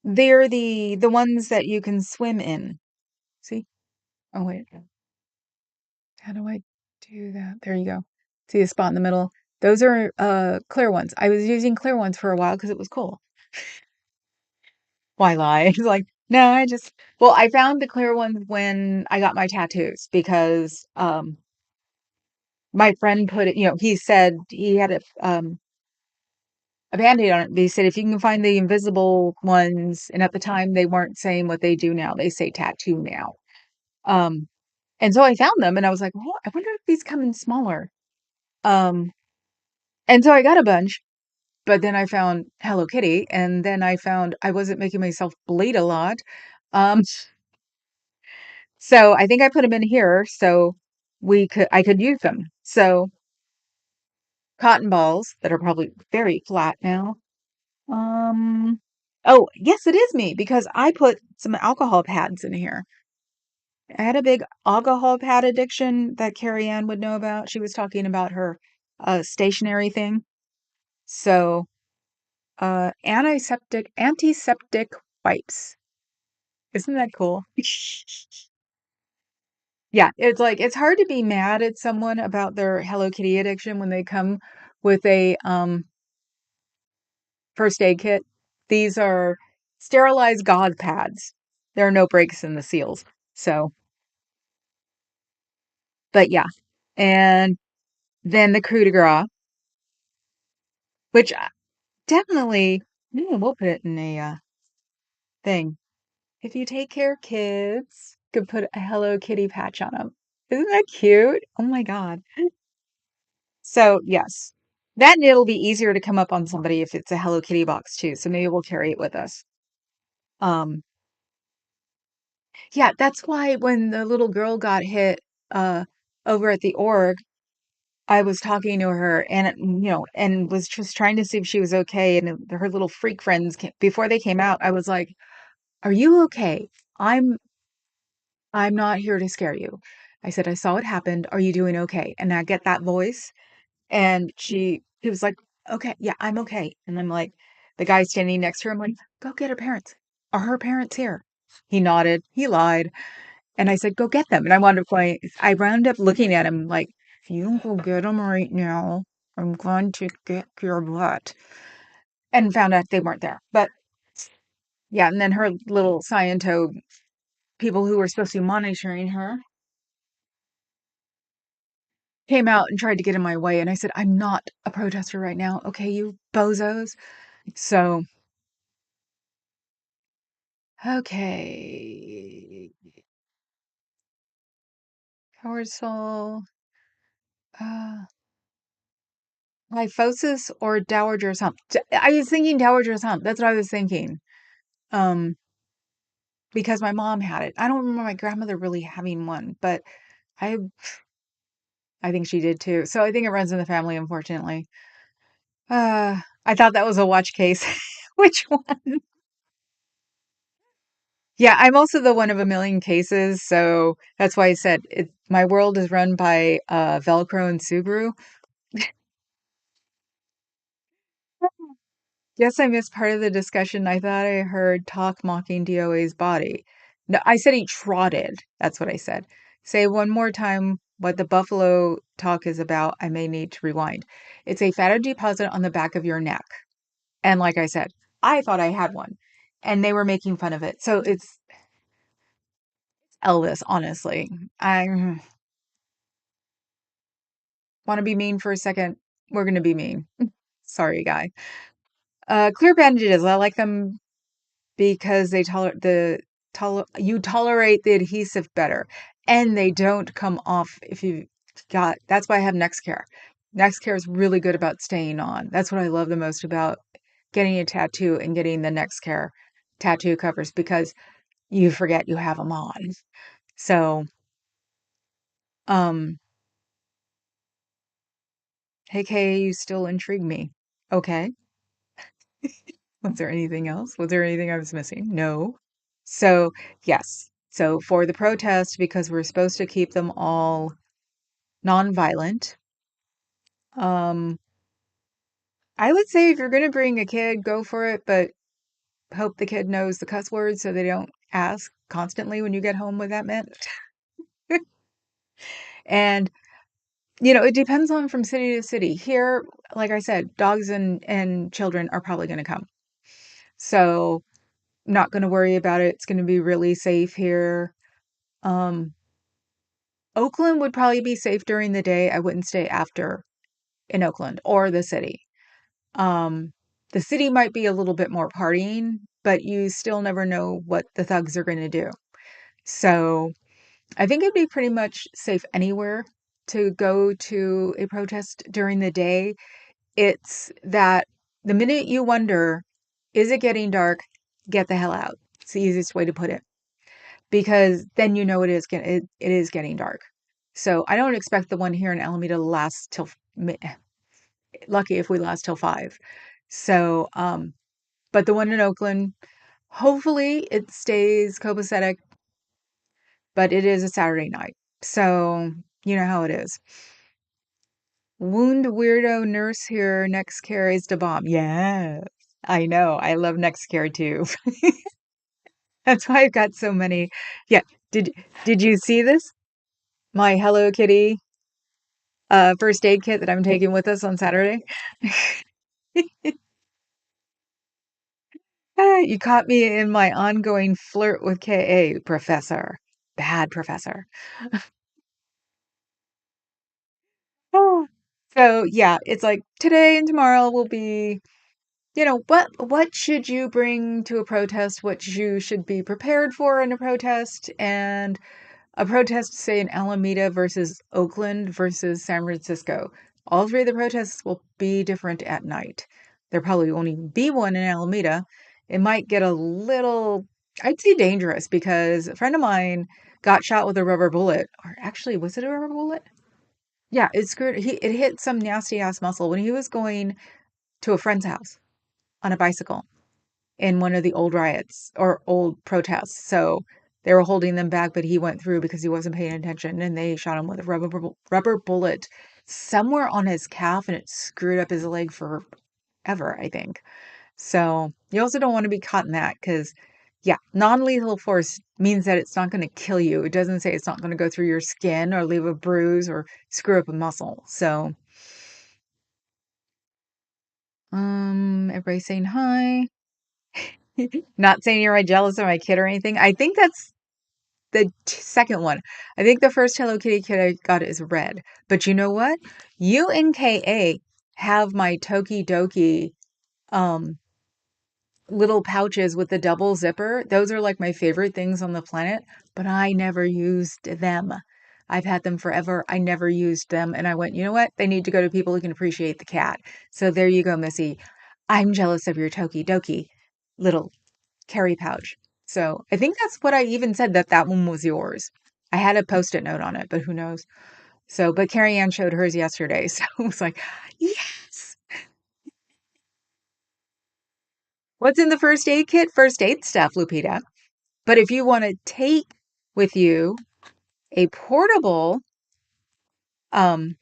they're the ones that you can swim in. See? Oh wait, how do I do that? There you go. See a spot in the middle? Those are clear ones. I was using clear ones for a while because it was cool. Why lie? It's like, no, well, I found the clear ones when I got my tattoos because my friend put it, he said he had a band-aid on it. They said if you can find the invisible ones, and at the time they weren't saying what they do now, they say tattoo now. Um, and so I found them and I was like, well, I wonder if these come in smaller. Um, and so I got a bunch, but then I found Hello Kitty, and then I found I wasn't making myself bleed a lot. Um, so I think I put them in here so I could use them. So cotton balls that are probably very flat now. Um, oh, yes, it is me because I put some alcohol pads in here. I had a big alcohol pad addiction that Carrie Ann would know about. She was talking about her stationary thing. So, antiseptic wipes. Isn't that cool? Yeah, it's like it's hard to be mad at someone about their Hello Kitty addiction when they come with a first aid kit. These are sterilized gauze pads. There are no breaks in the seals. So, but yeah. And then the coup de grace, which definitely, yeah, we'll put it in a thing. If you take care of kids, could put a Hello Kitty patch on them. Isn't that cute? Oh my God. So, yes. That and it'll be easier to come up on somebody if it's a Hello Kitty box too. So maybe we'll carry it with us. Um, yeah, that's why when the little girl got hit uh over at the org, I was talking to her and was just trying to see if she was okay. And her little freak friends before they came out, I was like, "Are you okay? I'm I'm not here to scare you." I said, "I saw what happened. Are you doing okay?" And I get that voice, and he was like, "Okay, yeah, I'm okay." And I'm like, the guy standing next to her, I'm like, "Go get her parents. Are her parents here?" He nodded. He lied. And I said, "Go get them." And I wound up looking at him like, "If you don't go get them right now, I'm going to get your butt." And found out they weren't there. But yeah, and then her little Sciento people who were supposed to be monitoring her came out and tried to get in my way. And I said, "I'm not a protester right now. Okay, you bozos." So, okay. Cortisol, uh, Lyphosis or Dowager's hump. I was thinking Dowager's hump. That's what I was thinking. Um, because my mom had it. I don't remember my grandmother really having one, but I I think she did too. So I think it runs in the family, unfortunately. I thought that was a watch case. Which one? Yeah, I'm also the one of a million cases, so that's why I said my world is run by Velcro and Subaru. Yes, I missed part of the discussion. I thought I heard talk mocking DOA's body. No, I said he trotted. That's what I said. Say one more time what the buffalo talk is about. I may need to rewind. It's a fatter deposit on the back of your neck. And like I said, I thought I had one and they were making fun of it. So it's Elvis, honestly. I want to be mean for a second. We're going to be mean. Sorry, guy. Clear bandages. I like them because they you tolerate the adhesive better and they don't come off if you got that's why I have Nextcare. Nextcare is really good about staying on. That's what I love the most about getting a tattoo and getting the Nextcare tattoo covers because you forget you have them on. So, um, hey Kay, you still intrigue me. Okay. Was there anything else? Was there anything I was missing? No. So, yes. So, for the protest, because we're supposed to keep them all nonviolent, um, I would say if you're going to bring a kid, go for it, but hope the kid knows the cuss words so they don't ask constantly when you get home what that meant. And, it depends on from city to city. Here, like I said, dogs and children are probably going to come. So, not going to worry about it. It's going to be really safe here. Um, Oakland would probably be safe during the day. I wouldn't stay after in Oakland or the city. Um, the city might be a little bit more partying, but you still never know what the thugs are going to do. So I think it'd be pretty much safe anywhere to go to a protest during the day. It's that the minute you wonder, is it getting dark? Get the hell out. It's the easiest way to put it because then it is getting dark. So I don't expect the one here in Alameda to last till lucky if we last till 5. So but the one in Oakland, hopefully it stays copacetic, but it is a Saturday night. So you know how it is. Wound weirdo nurse here. Next care is the bomb. Yes, I know. I love next care too. That's why I've got so many. Yeah. Did you see this? My Hello Kitty first aid kit that I'm taking with us on Saturday. You caught me in my ongoing flirt with KA, professor. Bad professor. Oh. So yeah, it's like today and tomorrow will be, what should you bring to a protest, what you should be prepared for in a protest, and a protest, say, in Alameda versus Oakland versus San Francisco. All three of the protests will be different at night. There probably won't even be one in Alameda. It might get a little, I'd say dangerous because a friend of mine got shot with a rubber bullet. Or actually, was it a rubber bullet? Yeah, it hit some nasty ass muscle when he was going to a friend's house on a bicycle in one of the old riots or old protests. So they were holding them back, but he went through because he wasn't paying attention and they shot him with a rubber bullet somewhere on his calf and it screwed up his leg forever, I think. So you also don't want to be caught in that because, yeah, non lethal force means that it's not going to kill you. It doesn't say it's not going to go through your skin or leave a bruise or screw up a muscle. So, everybody saying hi. Not saying you're jealous of my kid or anything. I think that's the second one. I think the first Hello Kitty kid I got is red. But you know what? You and KA have my Toki Doki um little pouches with the double zipper. Those are like my favorite things on the planet, but I never used them. I've had them forever. I never used them. And I went, you know what? They need to go to people who can appreciate the cat. So there you go, Missy. I'm jealous of your Toki Doki little carry pouch. So I think that's what I even said that one was yours. I had a post-it note on it, but who knows? So, but Carrie Ann showed hers yesterday. So it was like, yes. What's in the first aid kit? First aid stuff, Lupita. But if you want to take with you a portable um,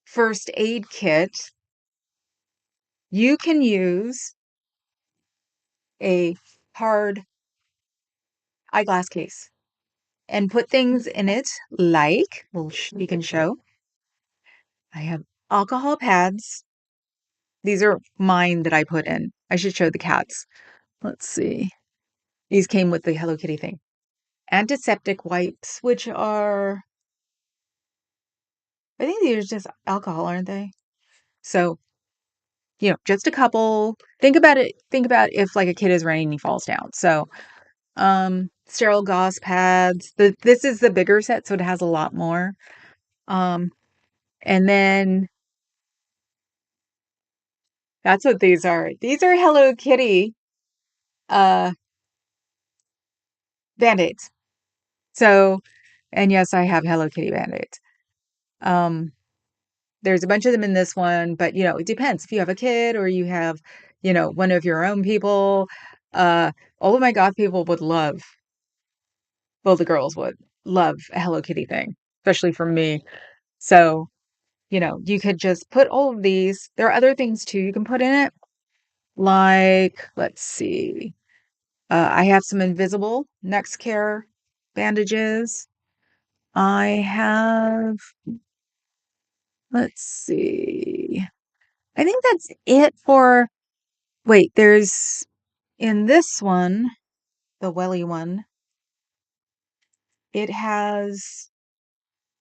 first aid kit, You can use a hard eyeglass case and put things in it like, well, you can show. I have alcohol pads. These are mine that I put in. I should show the cats. Let's see. These came with the Hello Kitty thing. Antiseptic wipes, which are, I think these are just alcohol, aren't they? So, just a couple. Think about it. Think about if like a kid is running and he falls down. So, sterile gauze pads. This is the bigger set, so it has a lot more. Um, and then that's what these are. These are Hello Kitty uh band-aids. So, and yes, I have Hello Kitty band-aids. Um, there's a bunch of them in this one, but it depends if you have a kid or you have, one of your own people. Uh, all of my goth people would love, well, the girls would love a Hello Kitty thing, especially from me. So, you could just put all of these. There are other things too you can put in it. Like, let's see. I have some invisible next care bandages. I have, let's see. I think that's it for, wait, there's in this one, the welly one, it has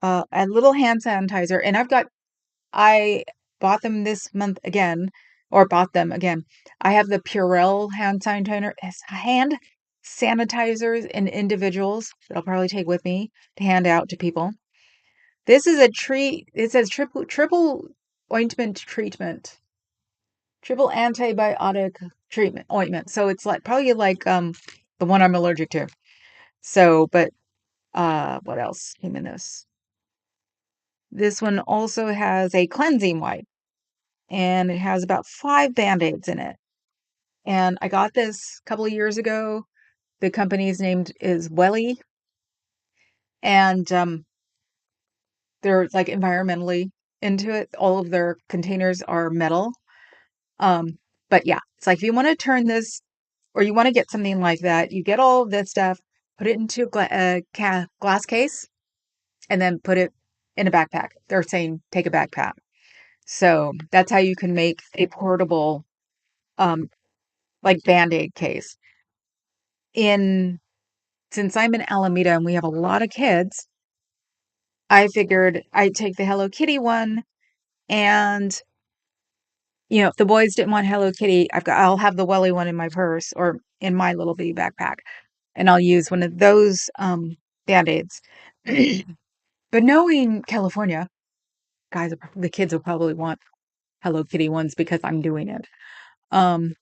a little hand sanitizer, and I bought them this month again, or bought them again. I have the Purell hand sanitizers in individuals that I'll probably take with me to hand out to people. This is a treat. It says triple ointment treatment, triple antibiotic treatment ointment. So it's like probably like the one I'm allergic to. So, but what else came in this? This one also has a cleansing wipe, and it has about 5 band-aids in it. And I got this a couple of years ago. The company's named is Welly, and they're like environmentally into it. All of their containers are metal. Um, but yeah, it's like if you want to turn this or you want to get something like that, you get all of this stuff, put it into a glass case, and then put it in a backpack. They're saying take a backpack. So that's how you can make a portable, um, like Band-Aid case. In Since I'm in Alameda and we have a lot of kids, I figured I'd take the Hello Kitty one, and if the boys didn't want Hello Kitty, I'll have the Welly one in my purse or in my little bitty backpack, and I'll use one of those Band-Aids. But knowing California, the kids will probably want Hello Kitty ones because I'm doing it. Um,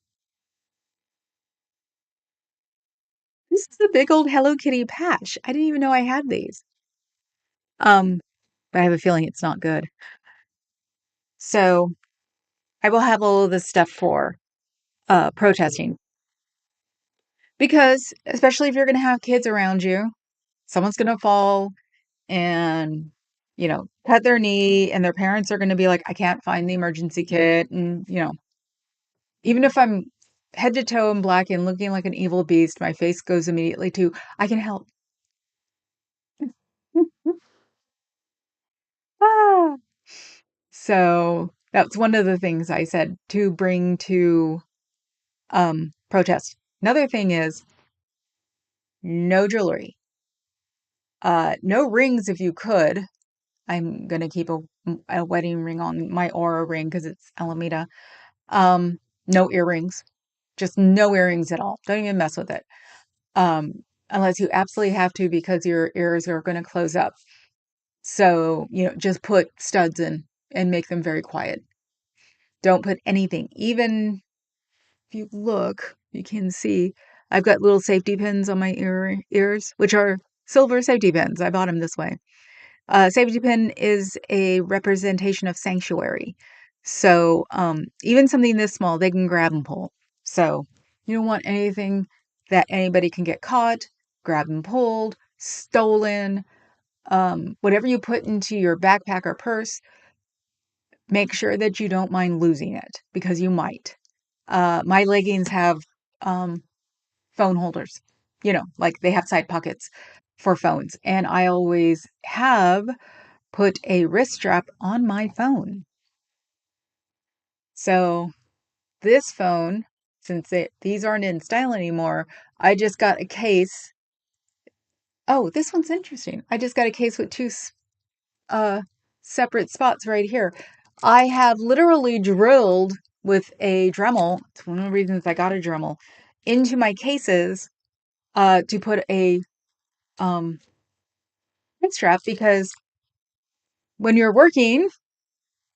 this is a big old Hello Kitty patch. I didn't even know I had these. Um, but I have a feeling it's not good. So I will have all of this stuff for protesting because, especially if you're going to have kids around you, someone's going to fall and cut their knee, and their parents are going to be like, I can't find the emergency kit. And even if I'm head to toe in black and looking like an evil beast, my face goes immediately to, I can help. Ah. So that's one of the things I said to bring to protest. Another thing is no jewelry. No rings if you could. I'm gonna keep a wedding ring on my Aura ring because it's Alameda. No earrings. Just no earrings at all. Don't even mess with it. Um, unless you absolutely have to because your ears are gonna close up. So, just put studs in and make them very quiet. Don't put anything. Even if you look, you can see I've got little safety pins on my ears, which are silver safety pins. I bought them this way. Safety pin is a representation of sanctuary. So even something this small, they can grab and pull. So you don't want anything that anybody can get caught, grabbed and pulled, stolen. Whatever you put into your backpack or purse, make sure that you don't mind losing it because you might. My leggings have um, phone holders, like they have side pockets for phones. And I always have put a wrist strap on my phone. So this phone, since these aren't in style anymore, I just got a case. Oh, this one's interesting. I just got a case with two uh, separate spots right here. I have literally drilled with a Dremel. It's one of the reasons I got a Dremel into my cases to put a um, head strap because when you're working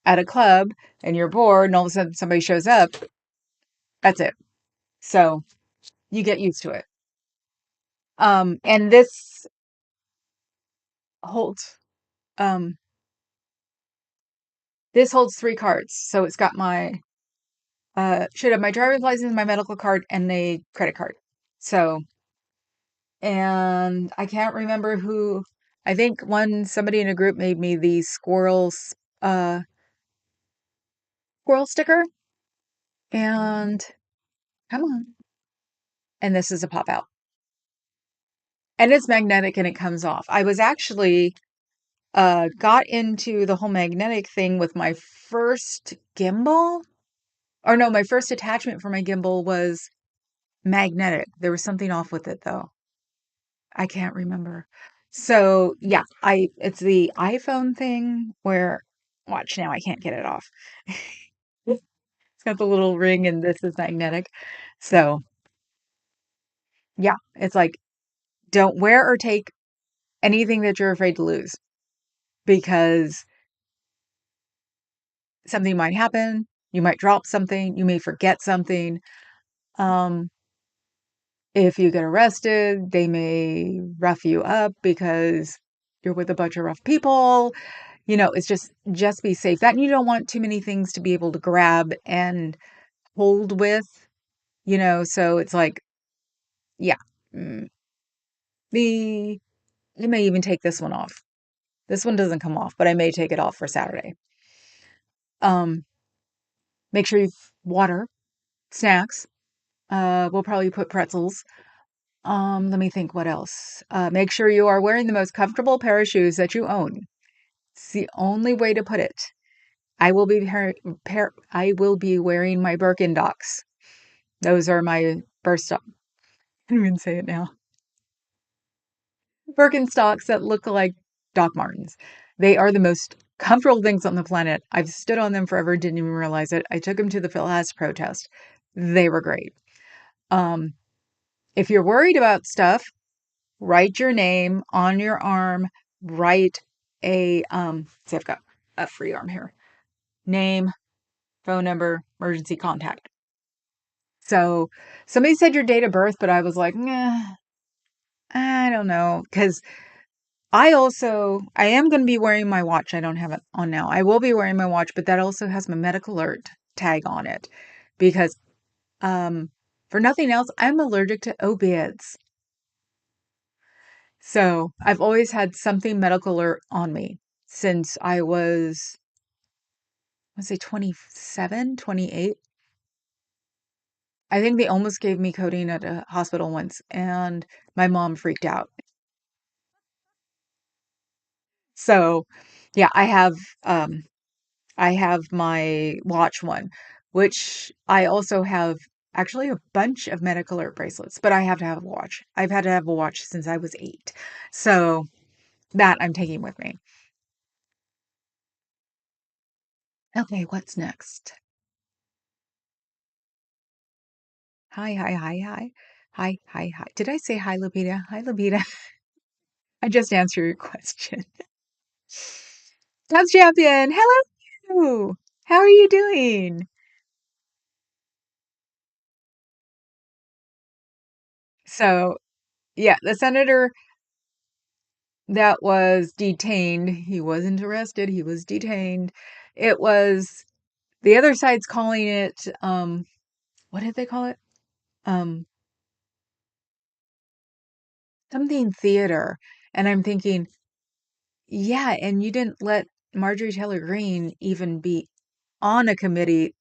at a club and you're bored and all of a sudden somebody shows up, that's it. So you get used to it. And holds um this holds three cards. So it's got my should have my driver's license, my medical card, and a credit card. So and I can't remember who. I think somebody in a group made me the squirrel sticker, and come on, and this is a pop out, and it's magnetic and it comes off. I was actually got into the whole magnetic thing with my first gimbal, or no, my first attachment for my gimbal was magnetic. There was something off with it though. I can't remember. So yeah, it's the iPhone thing where watch now I can't get it off. It's got the little ring and this is magnetic. So yeah, it's like don't wear or take anything that you're afraid to lose because something might happen. You might drop something. You may forget something. Um, if you get arrested, they may rough you up because you're with a bunch of rough people. It's just be safe. That and you don't want too many things to be able to grab and hold with, so it's like, yeah. Mm, the I may even take this one off. This one doesn't come off, but I may take it off for Saturday. Um, make sure you've water, snacks. We'll probably put pretzels. Let me think what else. Make sure you are wearing the most comfortable pair of shoes that you own. It's the only way to put it. I will be wearing my Birkenstocks. Those are my I can't even say it now. Birkenstocks that look like Doc Martens. They are the most comfortable things on the planet. I've stood on them forever, didn't even realize it. I took them to the Phil Haas protest. They were great. Um, if you're worried about stuff, write your name on your arm. Write see, I've got a free arm here. Name, phone number, emergency contact. So somebody said your date of birth, but I was like, nah, I don't know. Because I am going to be wearing my watch. I don't have it on now. I will be wearing my watch, but that also has my medical alert tag on it because, for nothing else, I'm allergic to opiates. So I've always had something medical alert on me since I was, let's say 27, 28. I think they almost gave me codeine at a hospital once and my mom freaked out. So yeah, um I have my watch one, which I also have actually a bunch of medical alert bracelets, but I have to have a watch. I've had to have a watch since I was 8. So that I'm taking with me. Okay, what's next? Hi, hi, hi, hi. Hi, hi, hi. Did I say hi, Lupita? Hi, Lupita. I just answered your question. Dubs Champion, hello. How are you doing? So, yeah, the senator that was detained, he wasn't arrested, he was detained. It was the other side's calling it, what did they call it? Um, something theater. And I'm thinking, yeah, and you didn't let Marjorie Taylor Greene even be on a committee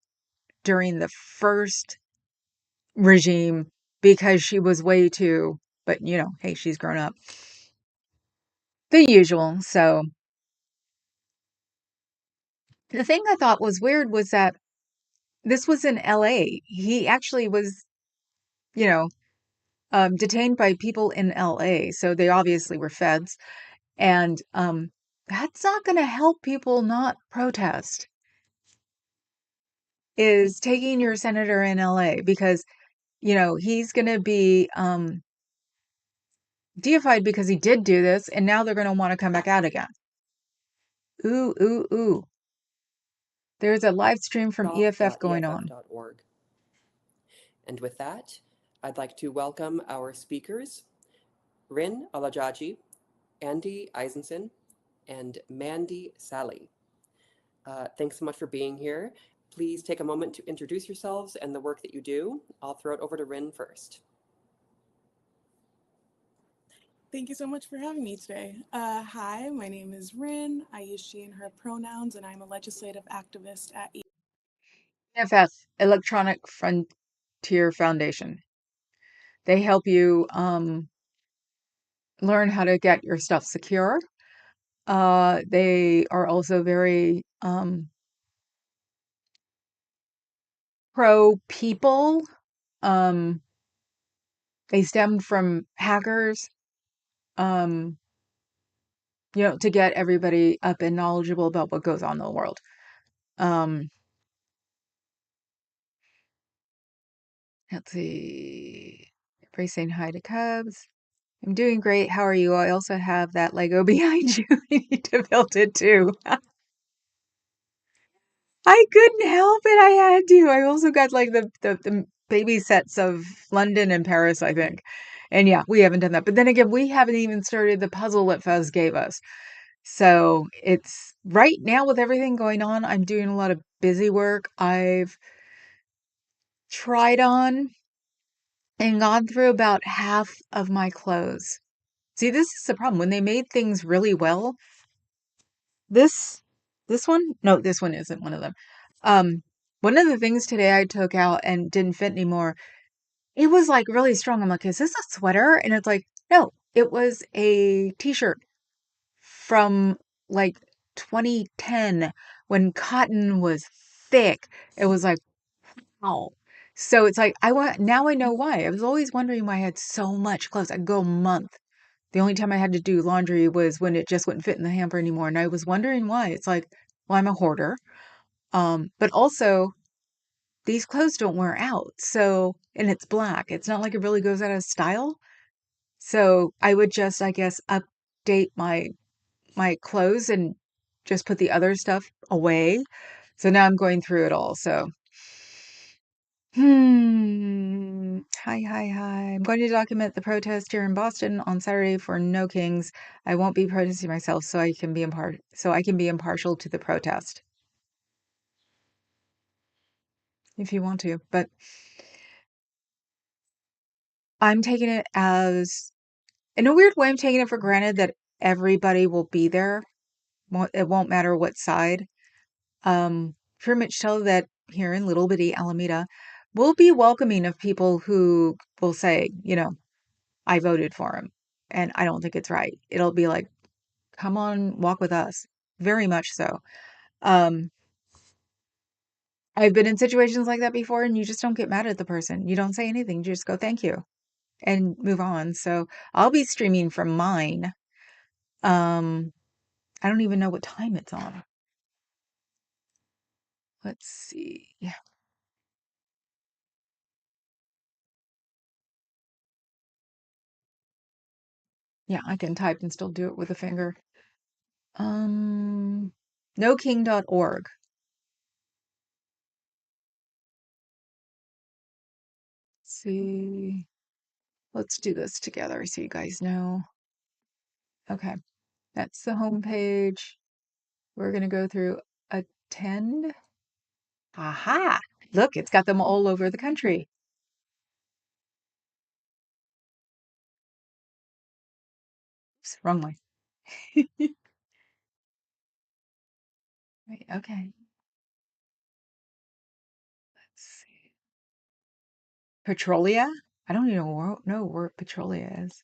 during the first regime because she was way too, but hey, she's grown up. The usual. So the thing I thought was weird was that this was in LA. He actually was, you know, detained by people in LA. So they obviously were feds. And that's not going to help people not protest, is taking your senator in LA because, he's going to be deified because he did do this. And now they're going to want to come back out again. Ooh, ooh, ooh. There's a live stream from EFF going on. EFF.org. And with that, I'd like to welcome our speakers, Rin Alajaji, Andy Eisenson, and Mandy Sally. Thanks so much for being here. Please take a moment to introduce yourselves and the work that you do. I'll throw it over to Rin first. Thank you so much for having me today. Hi, my name is Rin. I use she and her pronouns, and I'm a legislative activist at EFF, Electronic Frontier Foundation. They help you learn how to get your stuff secure. They are also very pro people. They stemmed from hackers, um, to get everybody up and knowledgeable about what goes on in the world. Let's see. Everybody's saying hi to Cubs. I'm doing great. How are you? I also have that Lego behind you. You need to build it too. I couldn't help it. I had to. I also got like the baby sets of London and Paris, I think. And yeah, we haven't done that. But then again, we haven't even started the puzzle that Fuzz gave us. So it's right now with everything going on, I'm doing a lot of busy work. I've tried on and gone through about half of my clothes. See, this is the problem. When they made things really well, this this one? No, this one isn't one of them. Um, one of the things today I took out and didn't fit anymore, it was like really strong. I'm like, is this a sweater? And it's like, no, it was a t-shirt from like 2010 when cotton was thick. It was like, wow. So it's like now I know why. I was always wondering why I had so much clothes. I'd go a month. The only time I had to do laundry was when it just wouldn't fit in the hamper anymore. And I was wondering why. It's like, well, I'm a hoarder. But also these clothes don't wear out. So, and it's black. It's not like it really goes out of style. So I would just, I guess, update my clothes and just put the other stuff away. So now I'm going through it all. So, Hi, hi, hi. I'm going to document the protest here in Boston on Saturday for No Kings. I won't be protesting myself, so I can be impartial to the protest if you want to. But I'm taking it as, in a weird way, I'm taking it for granted that everybody will be there. It won't matter what side. Pretty much tell that here in little bitty Alameda, we'll be welcoming of people who will say, I voted for him, and I don't think it's right. It'll be like, come on, walk with us. Very much so. Um, I've been in situations like that before, and you just don't get mad at the person. You don't say anything. You just go, thank you, and move on. So I'll be streaming from mine. Um, I don't even know what time it's on. Let's see. Yeah, I can type and still do it with a finger. Noking.org. See. Let's do this together so you guys know. Okay, that's the home page. We're going to go through attend. Aha! Look, it's got them all over the country. Oops, wrong way. Right, okay. Petrolia? I don't even know where Petrolia is.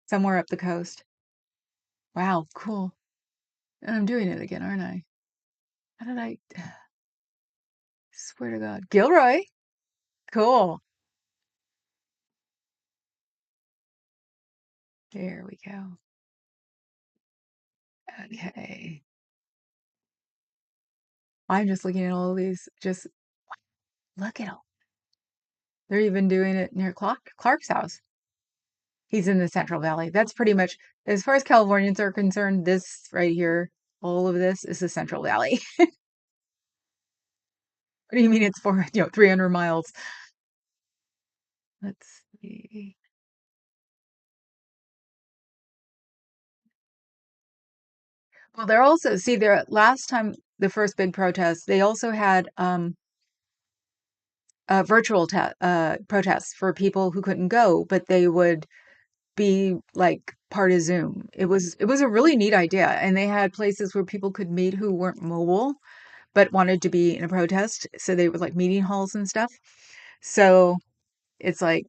Somewhere up the coast. Wow, cool. And I'm doing it again, aren't I? How did I swear to God? Gilroy. Cool. There we go. Okay. I'm just looking at all of these. Just look at all. They're even doing it near Clark's house. He's in the Central Valley. That's pretty much, as far as Californians are concerned, this right here, all of this is the Central Valley. What do you mean it's 300 miles? Let's see. Well, they're also, see, there last time, the first big protest, they also had virtual protests for people who couldn't go, but they would be like part of Zoom. It was a really neat idea, and they had places where people could meet who weren't mobile but wanted to be in a protest, so they would like meeting halls and stuff. So it's like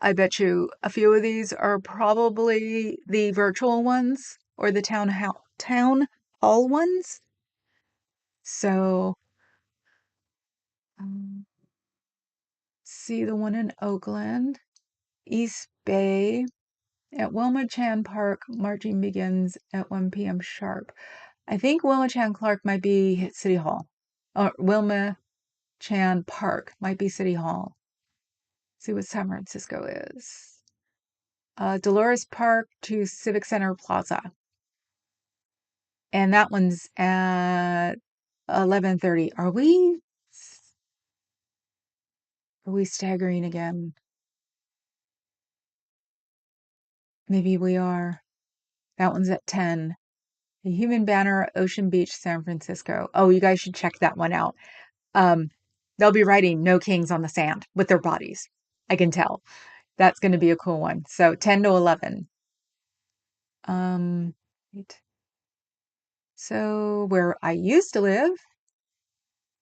I bet you a few of these are probably the virtual ones or the town hall ones. So see the one in Oakland, East Bay. At Wilma Chan Park, marching begins at 1 p.m. sharp. I think Wilma Chan Clark might be City Hall. Or Wilma Chan Park might be City Hall. See what San Francisco is. Dolores Park to Civic Center Plaza. And that one's at 11:30. Are we staggering again? Maybe we are. That one's at 10. The Human Banner, Ocean Beach, San Francisco. Oh, you guys should check that one out. Um, they'll be writing "No Kings on the Sand" with their bodies. I can tell. That's going to be a cool one. So 10 to 11. Wait. So where I used to live,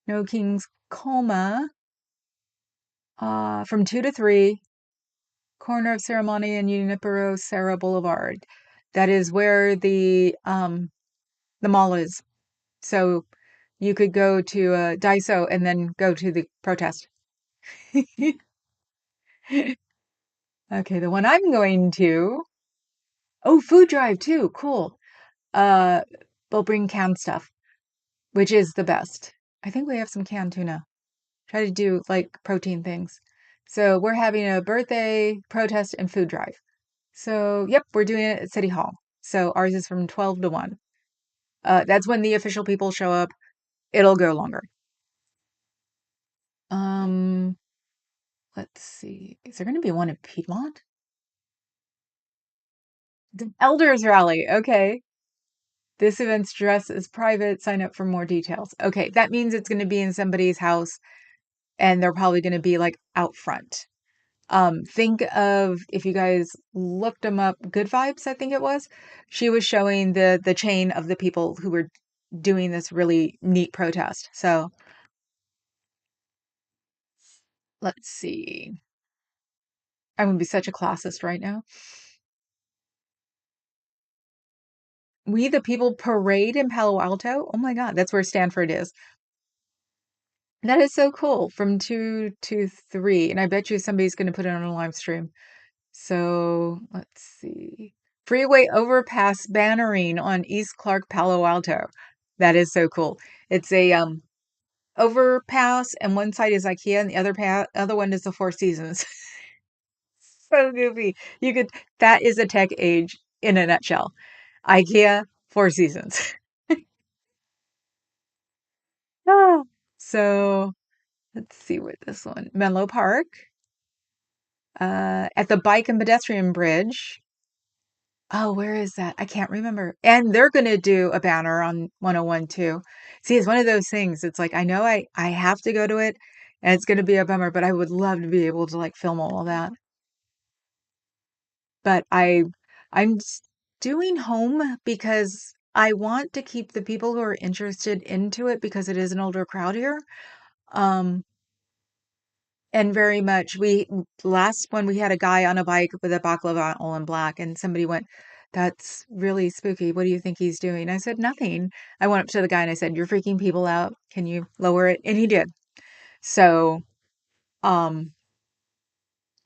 No Kings Coma, from 2 to 3, corner of Ceremony and Junipero Serra Boulevard. That is where the mall is. So you could go to Daiso and then go to the protest. Okay, the one I'm going to. Oh, food drive too. Cool. Uh, they'll bring canned stuff, which is the best. I think we have some canned tuna. Try to do like protein things. So we're having a birthday protest and food drive. So yep, we're doing it at City Hall. So ours is from 12 to 1. That's when the official people show up. It'll go longer. Um, let's see. Is there going to be one in Piedmont? The Elders Rally. Okay. This event's dress is private. Sign up for more details. Okay, that means it's going to be in somebody's house and they're probably going to be like out front. Think of if you guys looked them up, Good Vibes, I think it was. She was showing the chain of the people who were doing this really neat protest. So let's see. I'm gonna be such a classist right now. We the People Parade in Palo Alto. Oh my God, that's where Stanford is. That is so cool. From 2 to 3. And I bet you somebody's going to put it on a live stream. So let's see. Freeway overpass bannering on East Clark, Palo Alto. That is so cool. It's a overpass, and one side is IKEA, and the other one is the Four Seasons. So goofy. You could. That is a tech age in a nutshell. IKEA, Four Seasons. Ah. So let's see what this one. Menlo Park. At the bike and pedestrian bridge. Oh, where is that? I can't remember. And they're going to do a banner on 101 too. See, it's one of those things. It's like I know I have to go to it and it's going to be a bummer, but I would love to be able to like film all of that. But I'm doing home because I want to keep the people who are interested into it because it is an older crowd here. Um and very much we last one we had a guy on a bike with a baklava all in black, and somebody went, "That's really spooky. What do you think he's doing?" I said, "Nothing." I went up to the guy and I said, "You're freaking people out. Can you lower it?" And he did. So, um,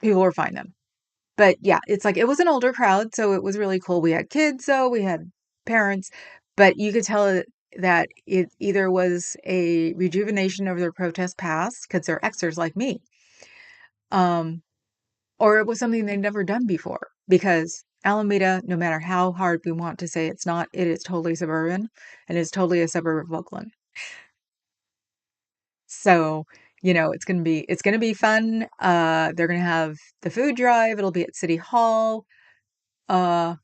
people were fine then. But yeah, it's like it was an older crowd, so it was really cool. We had kids, though, we had parents, but you could tell that it either was a rejuvenation of their protest past because they're Xers like me, um, or it was something they'd never done before. Because Alameda, no matter how hard we want to say it's not, it is totally suburban and is totally a suburb of Oakland. So, it's gonna be fun. They're gonna have the food drive. It'll be at City Hall. Uh,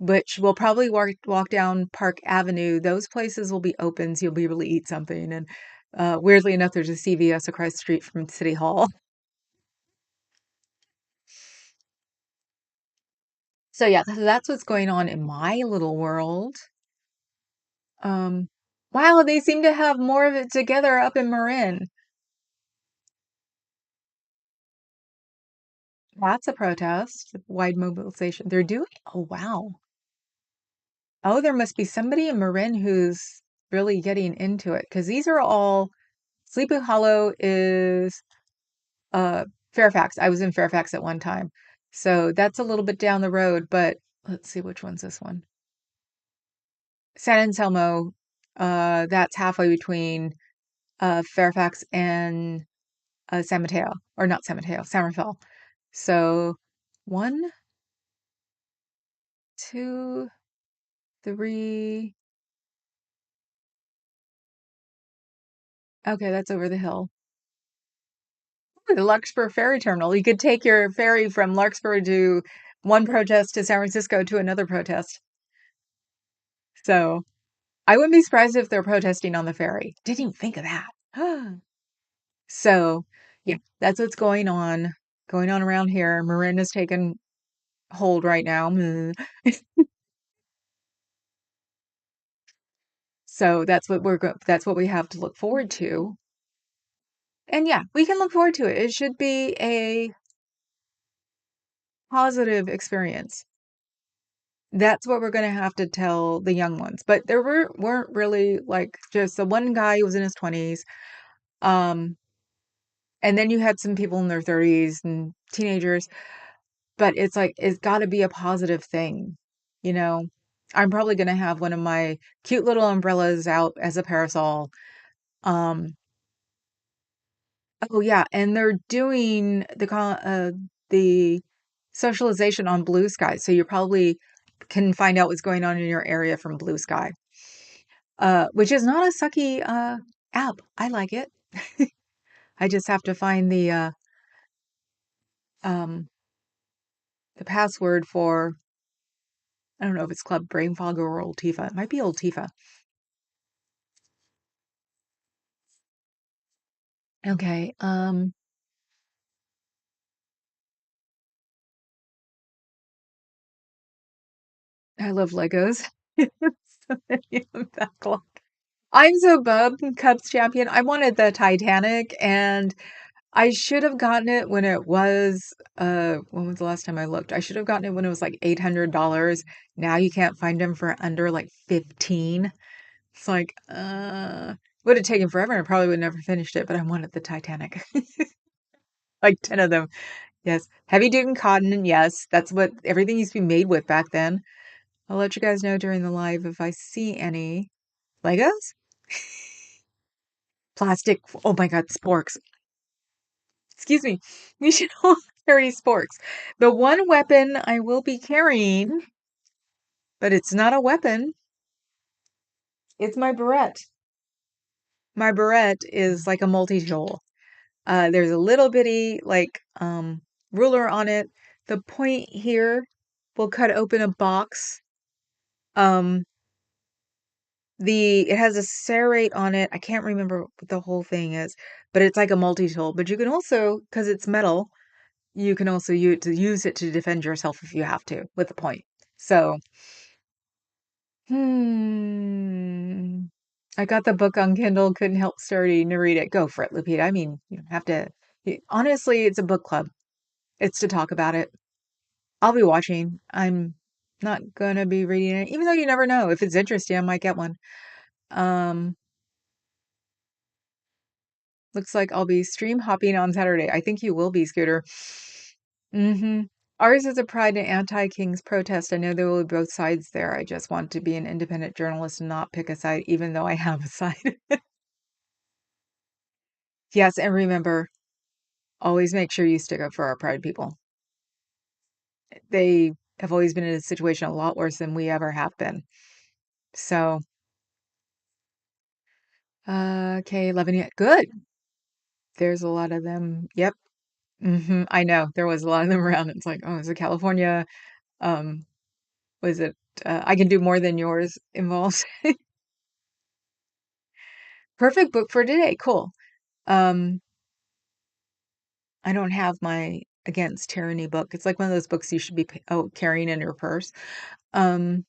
which we'll probably walk down Park Avenue. Those places will be open, so you'll be able to eat something. And weirdly enough, there's a CVS across the street from City Hall. So yeah, that's what's going on in my little world. Um, wow, they seem to have more of it together up in Marin. That's a protest, wide mobilization. They're doing. Oh wow. Oh, there must be somebody in Marin who's really getting into it because these are all. Sleepy Hollow is uh Fairfax. I was in Fairfax at one time. So that's a little bit down the road, but let's see which one's this one. San Anselmo, that's halfway between Fairfax and San Mateo, or not San Mateo, San Rafael. So one, two, three. Okay, that's over the hill. Ooh, the Larkspur Ferry Terminal. You could take your ferry from Larkspur to one protest to San Francisco to another protest. So I wouldn't be surprised if they're protesting on the ferry. Didn't even think of that. So, yeah, that's what's going on around here. Marin is taking hold right now. So that's what we have to look forward to. And yeah, we can look forward to it. It should be a positive experience. That's what we're going to have to tell the young ones. But there weren't really like just the one guy who was in his 20s. Um, and then you had some people in their 30s and teenagers. But it's like, it's gotta be a positive thing, you know? I'm probably gonna have one of my cute little umbrellas out as a parasol. Um, oh yeah, and they're doing the socialization on Blue Sky, so you probably can find out what's going on in your area from Blue Sky, which is not a sucky app. I like it. I just have to find um the password for I don't know if it's Club Brain Fog or Old Tifa. It might be Old Tifa. Okay. I love Legos. So many of them backlog. I'm so bummed, Cubs champion. I wanted the Titanic, and I should have gotten it when it was. When was the last time I looked? I should have gotten it when it was like $800. Now you can't find them for under like 15. It's like, would have taken forever. And I probably would have never finished it, but I wanted the Titanic. Like 10 of them. Yes. Heavy duty cotton. Yes. That's what everything used to be made with back then. I'll let you guys know during the live if I see any Legos. Plastic. Oh my God, sporks. Excuse me. We should all carry sporks. The one weapon I will be carrying, but it's not a weapon, it's my barrette. My barrette is like a multi-tool. There's a little bitty like ruler on it. The point here will cut open a box. Um, it has a serrate on it. I can't remember what the whole thing is, but it's like a multi-tool. But you can also, because it's metal, you can also use it to defend yourself if you have to with the point. So, hmm. I got the book on Kindle, couldn't help starting to read it. Go for it, Lupita. I mean, you Honestly, it's a book club. It's to talk about it. I'll be watching. I'm not gonna be reading it, even though you never know. If it's interesting, I might get one. Um, Looks like I'll be stream hopping on Saturday. I think you will be, Scooter. Mm-hmm. Ours is a Pride and Anti-Kings protest. I know there will be both sides there. I just want to be an independent journalist and not pick a side, even though I have a side. Yes, and remember, always make sure you stick up for our Pride people. They have always been in a situation a lot worse than we ever have been. So, okay, 11 yet. Good. There's a lot of them. Yep. I know there was a lot of them around. It's like, oh, is it California? Um, was it I can do more than yours involves? Perfect book for today. Cool. Um, I don't have my Against Tyranny book. It's like one of those books you should be carrying in your purse. Um,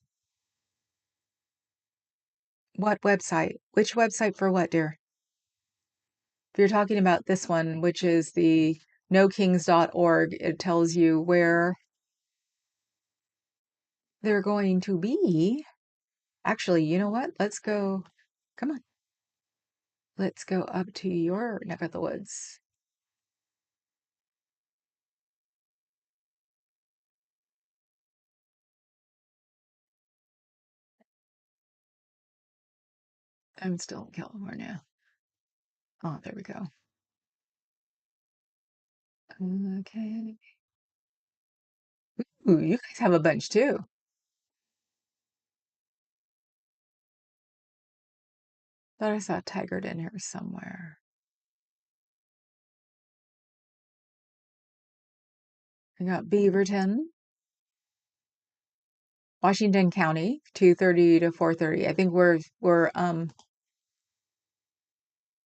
what website? Which website for what, dear? If you're talking about this one, which is the nokings.org, it tells you where they're going to be. Actually, you know what? Let's go. Come on. Let's go up to your neck of the woods. I'm still in California. Oh, there we go. Okay. Ooh, you guys have a bunch too. Thought I saw Tigard in here somewhere. I got Beaverton, Washington County, 2:30 to 4:30. I think we're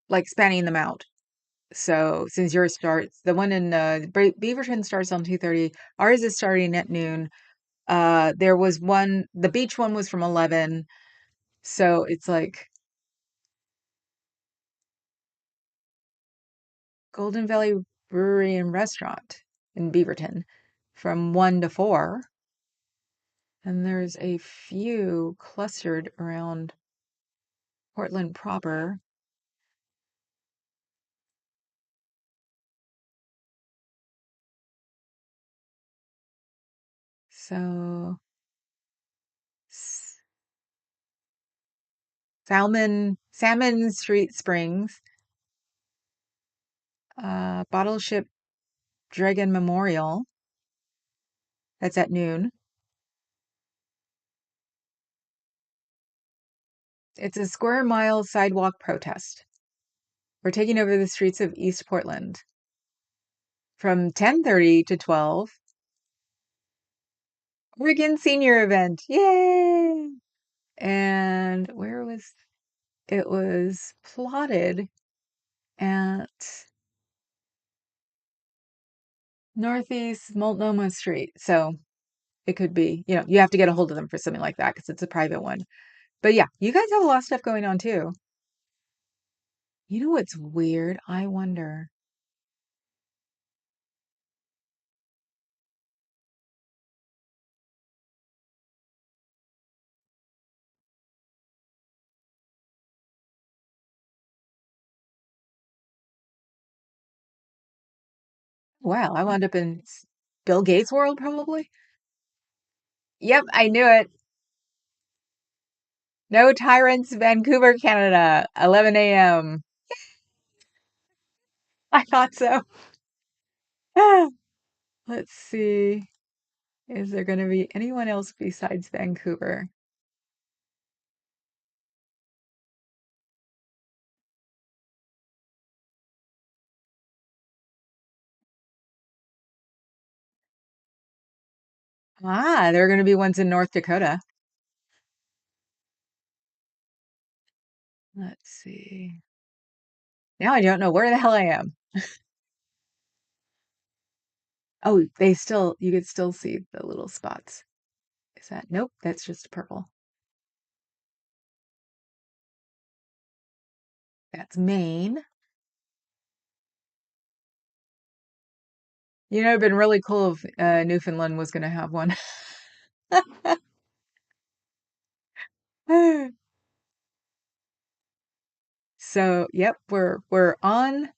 like spanning them out. So since yours starts, the one in Beaverton starts on 2:30. Ours is starting at noon. There was one, the beach one was from 11. So it's like Golden Valley Brewery and Restaurant in Beaverton from 1 to 4. And there's a few clustered around Portland proper. So Salmon Street Springs, Bottle Ship Dragon Memorial. That's at noon. It's a square mile sidewalk protest. We're taking over the streets of East Portland from 10:30 to 12. Oregon senior event. Yay! And where was it was plotted at Northeast Multnomah Street. So it could be, you have to get a hold of them for something like that because it's a private one. But yeah, you guys have a lot of stuff going on too. You know what's weird? I wonder. Wow, I wound up in Bill Gates' world probably. Yep, I knew it. No Tyrants, Vancouver, Canada, 11 a.m. I thought so. Let's see. Is there going to be anyone else besides Vancouver? Ah, there are going to be ones in North Dakota. Let's see. Now I don't know where the hell I am. Oh, you could still see the little spots. Is that, nope, that's just purple. That's Maine. It'd been really cool if Newfoundland was going to have one. So, yep, we're all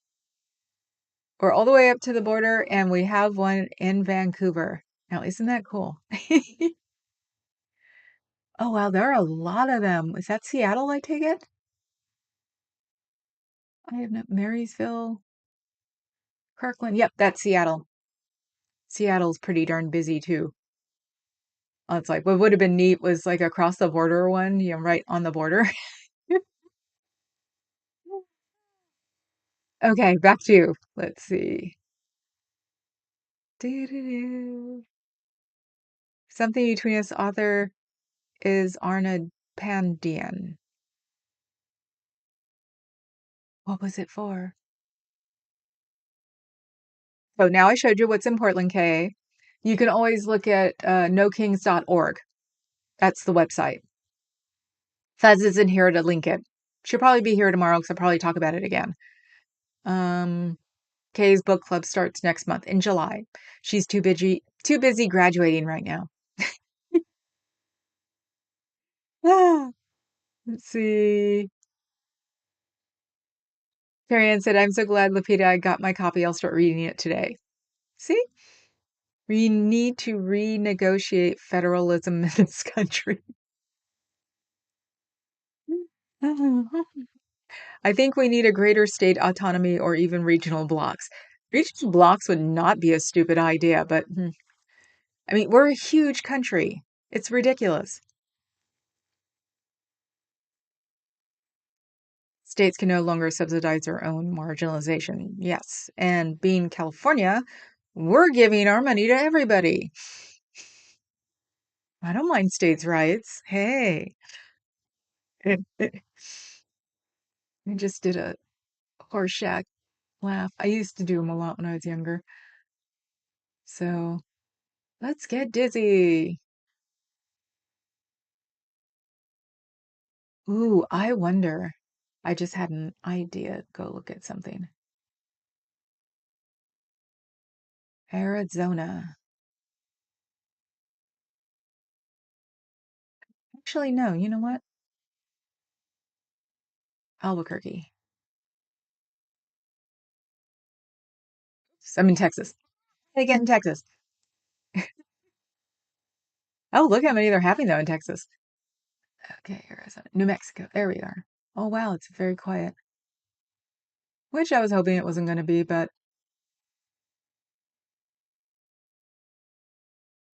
the way up to the border, and we have one in Vancouver. Now, isn't that cool? Oh, wow, there are a lot of them. Is that Seattle, I take it? I have no Marysville, Kirkland. Yep, that's Seattle. Seattle's pretty darn busy too. It's like what would have been neat was like across the border one, right on the border. Okay, back to you. Let's see. Doo-doo-doo. Something Between Us author is Arna Pandian. What was it for? So now I showed you what's in Portland, KA. You can always look at nokings.org. That's the website. Fez isn't here to link it. She'll probably be here tomorrow because I'll probably talk about it again. Kay's book club starts next month in July. She's too busy graduating right now. Let's see. Carrie Ann said, I'm so glad, Lupita, I got my copy. I'll start reading it today. See? We need to renegotiate federalism in this country. I think we need a greater state autonomy or even regional blocks. Regional blocks would not be a stupid idea, but I mean, we're a huge country. It's ridiculous. States can no longer subsidize their own marginalization. Yes. And being California, we're giving our money to everybody. I don't mind states' rights. Hey. I just did a Horseshack laugh. I used to do them a lot when I was younger. So let's get dizzy. Ooh, I wonder. I just had an idea. Go look at something. Arizona. Actually, no. You know what? Albuquerque. I'm in Texas. Hey, get in Texas. Oh, look how many they're having though in Texas. Okay, Arizona. New Mexico. There we are. Oh, wow. It's very quiet. Which I was hoping it wasn't going to be, but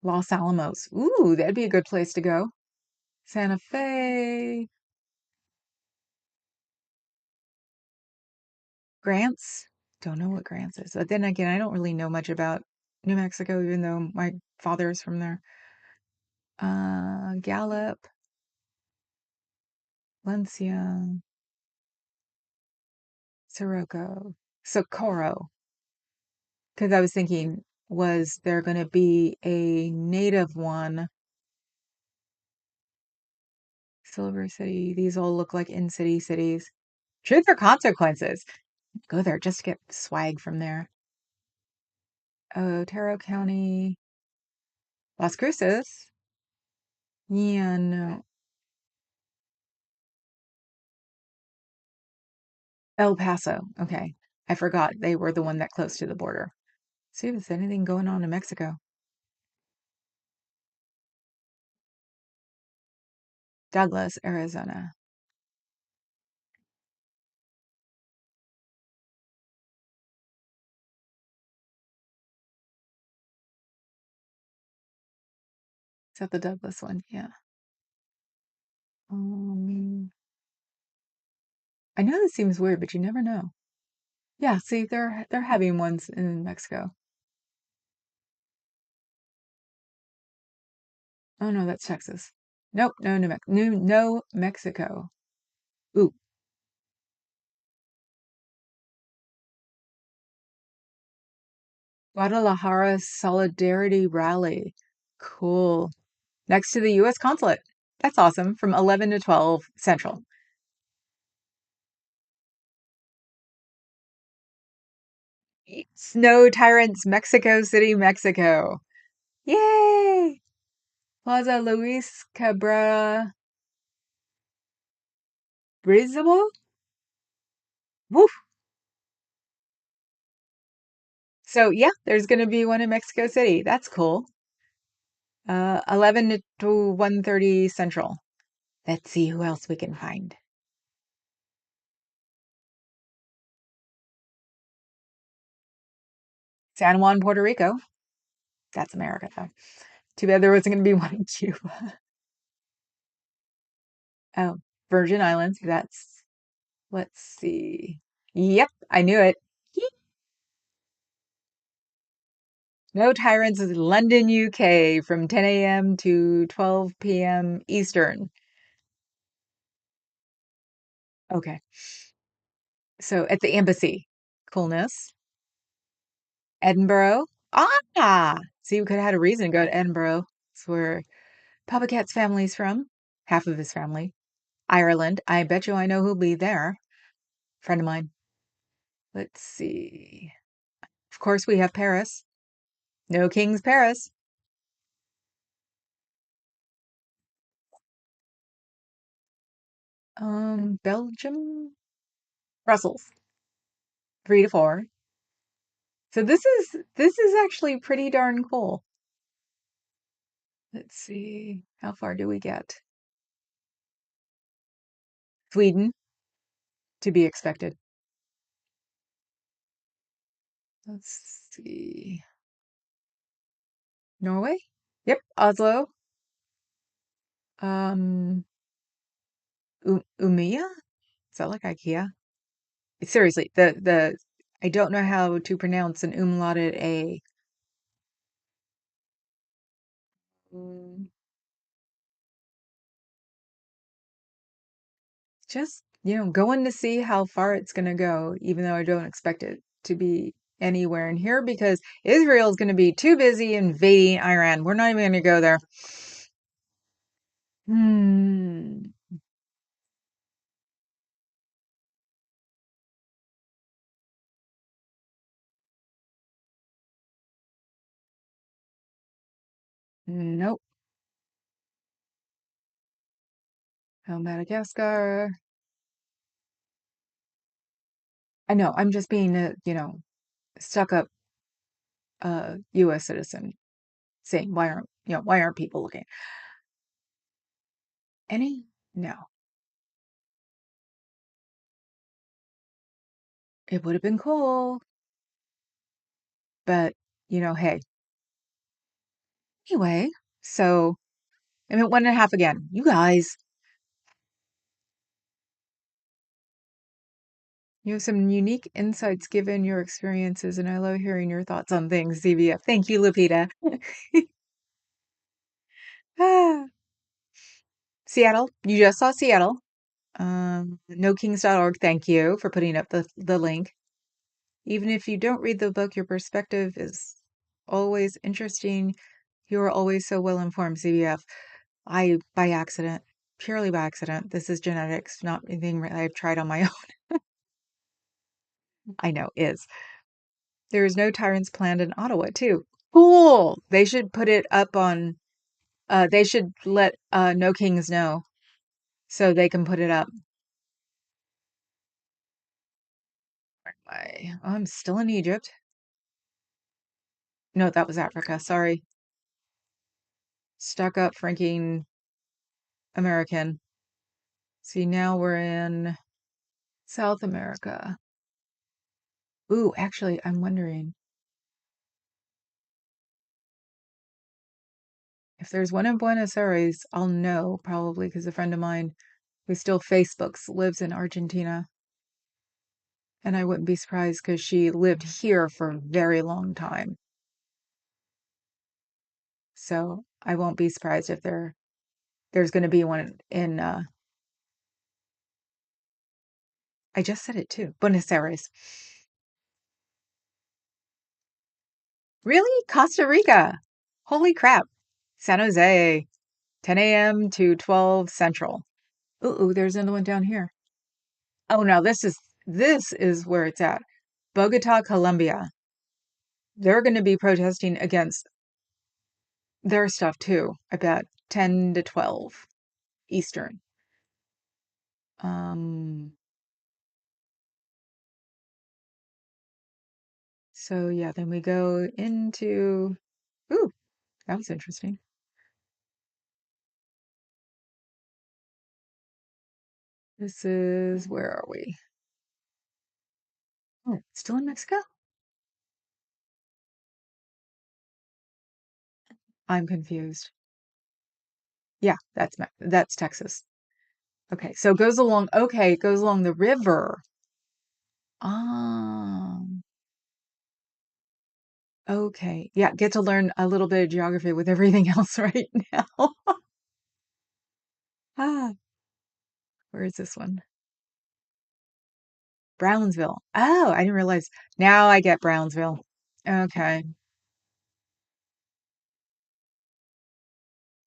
Los Alamos. Ooh, that'd be a good place to go. Santa Fe. Grants. Don't know what Grants is. But then again, I don't really know much about New Mexico, even though my father's from there. Gallup, Valencia, Sirocco, Socorro. Because I was thinking, was there going to be a native one? Silver City. These all look like in-city cities. Truth or consequences? Go there just to get swag from there. Otero County. Las Cruces. Yeah, no. El Paso. Okay. I forgot they were the one that close to the border. See if there's anything going on in Mexico. Douglas, Arizona. Is that the Douglas one? Yeah. Um, I know this seems weird, but you never know. Yeah, see, they're having ones in Mexico. Oh no, that's Texas. Nope, no Mexico. Ooh, Guadalajara Solidarity Rally. Cool. Next to the U.S. consulate. That's awesome. From 11 to 12 Central. Snow Tyrants, Mexico City, Mexico. Yay! Plaza Luis Cabrera Brizable? Woof. So yeah, there's gonna be one in Mexico City. That's cool. 11 to 1:30 Central. Let's see who else we can find. San Juan, Puerto Rico. That's America, though. Too bad there wasn't going to be one in Cuba. Oh, Virgin Islands. Let's see. Yep, I knew it. No Tyrants is London, UK from 10 a.m. to 12 p.m. Eastern. Okay. So at the embassy. Coolness. Edinburgh. Ah! See, we could have had a reason to go to Edinburgh. It's where Papa Cat's family's from. Half of his family. Ireland. I bet you I know who'll be there. Friend of mine. Let's see. Of course, we have Paris. No King's Paris. Belgium, Brussels, 3 to 4. So this is actually pretty darn cool. Let's see, how far do we get? Sweden, to be expected. Let's see. Norway? Yep, Oslo. Um, Umeå? Is that like IKEA? Seriously, the I don't know how to pronounce an umlauted A. Mm, Just, going to see how far it's going to go, even though I don't expect it to be anywhere in here because Israel's going to be too busy invading Iran. We're not even going to go there. Hmm. Nope. Oh, Madagascar. I know. I'm just being a, stuck up US citizen saying why aren't people looking? Any? No. It would have been cool, but hey. Anyway, so I'm at 1.5 again. You guys, you have some unique insights given your experiences, and I love hearing your thoughts on things, CBF. Thank you, Lupita. Ah, Seattle. You just saw Seattle. NoKings.org. Thank you for putting up the link. Even if you don't read the book, your perspective is always interesting. You are always so well informed, CBF. By accident, purely by accident. This is genetics, not anything I've tried on my own. I know, is. There is no tyrants planned in Ottawa, too. Cool. They should put it up on, they should let No Kings know so they can put it up. I'm still in Egypt. No, that was Africa. Sorry. Stuck up franking American. See, now we're in South America. Ooh, actually, I'm wondering if there's one in Buenos Aires, I'll know probably because a friend of mine who still Facebooks lives in Argentina. And I wouldn't be surprised because she lived here for a very long time. So I won't be surprised if there's going to be one in, I just said it too, Buenos Aires. Really? Costa Rica. Holy crap. San Jose, 10 a.m. to 12 Central. Ooh, there's another one down here. Oh no, this is where it's at. Bogota, Colombia. they're going to be protesting against their stuff too, I bet. 10 to 12 Eastern. Um, so yeah, then we go into, ooh, that was interesting. This is, where are we? Oh, still in Mexico? I'm confused. Yeah, that's Texas. Okay, so it goes along, okay, it goes along the river. Ah, okay. Yeah, get to learn a little bit of geography with everything else right now. Ah, where is this one? Brownsville. Oh, I didn't realize. Now I get Brownsville. Okay.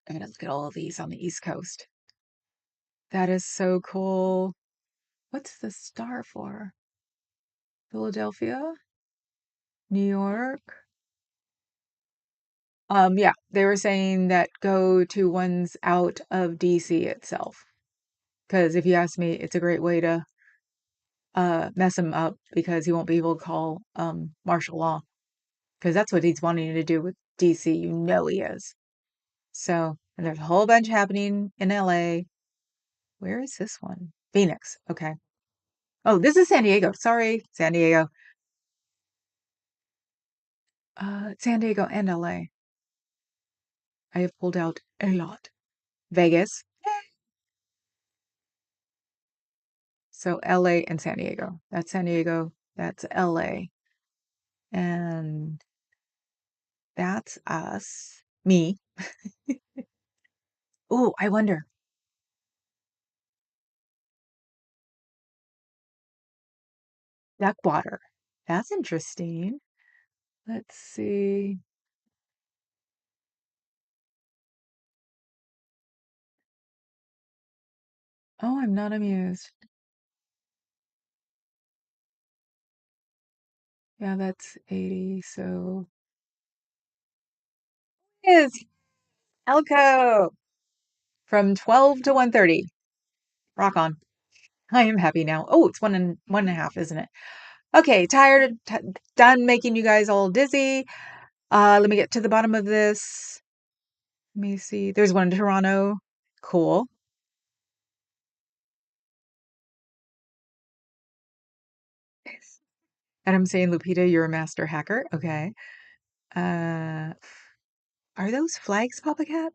I gotta look at all of these on the East Coast. That is so cool. What's the star for? Philadelphia? New York? Yeah, they were saying that go to ones out of DC itself. Because if you ask me, it's a great way to mess him up because he won't be able to call martial law. Because that's what he's wanting to do with DC. You know he is. So, and there's a whole bunch happening in LA. Where is this one? Phoenix. Okay. Oh, this is San Diego. Sorry, San Diego. San Diego and LA. I have pulled out a lot. Vegas. So LA and San Diego. That's San Diego. That's LA. And that's us. Me. Oh, I wonder. Duckwater. That's interesting. Let's see. Oh, I'm not amused. Yeah, that's 80. So is Elko from 12 to 1:30. Rock on. I am happy now. Oh, it's one and a half, isn't it? Okay, tired, done making you guys all dizzy. Let me get to the bottom of this. Let me see. There's one in Toronto. Cool. And I'm saying, Lupita, you're a master hacker. Okay. Uh, are those flags, Papa Cat?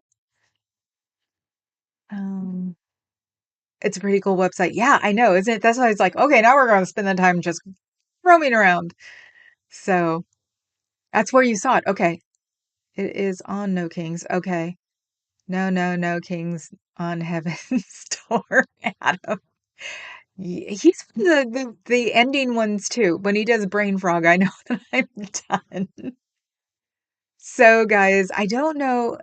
Um, it's a pretty cool website. Yeah, I know, isn't it? That's why it's like, okay, now we're going to spend the time just roaming around. So that's where you saw it. Okay. It is on No Kings. Okay. No, no, no Kings on Heaven's Door, Adam. He's the ending ones too. When he does Brain Frog, I know that I'm done. So, guys, I don't know.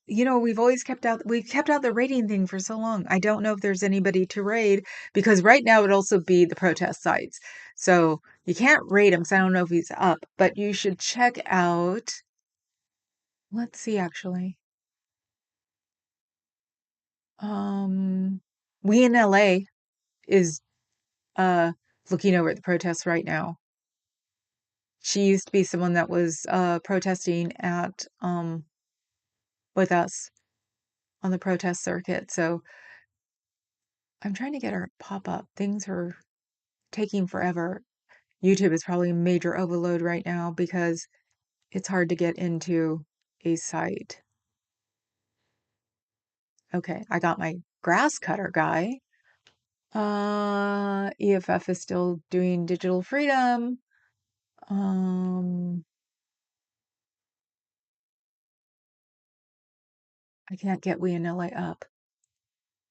We've kept out the rating thing for so long. I don't know if there's anybody to raid because right now it would also be the protest sites. So you can't raid him. So I don't know if he's up, but you should check out. Let's see, actually. Um, We in LA is uh looking over at the protests right now. She used to be someone that was protesting at with us on the protest circuit. So I'm trying to get her pop up. Things are taking forever. YouTube is probably a major overload right now because it's hard to get into a site. Okay, I got my grass cutter guy. EFF is still doing digital freedom. Um, I can't get We in LA up.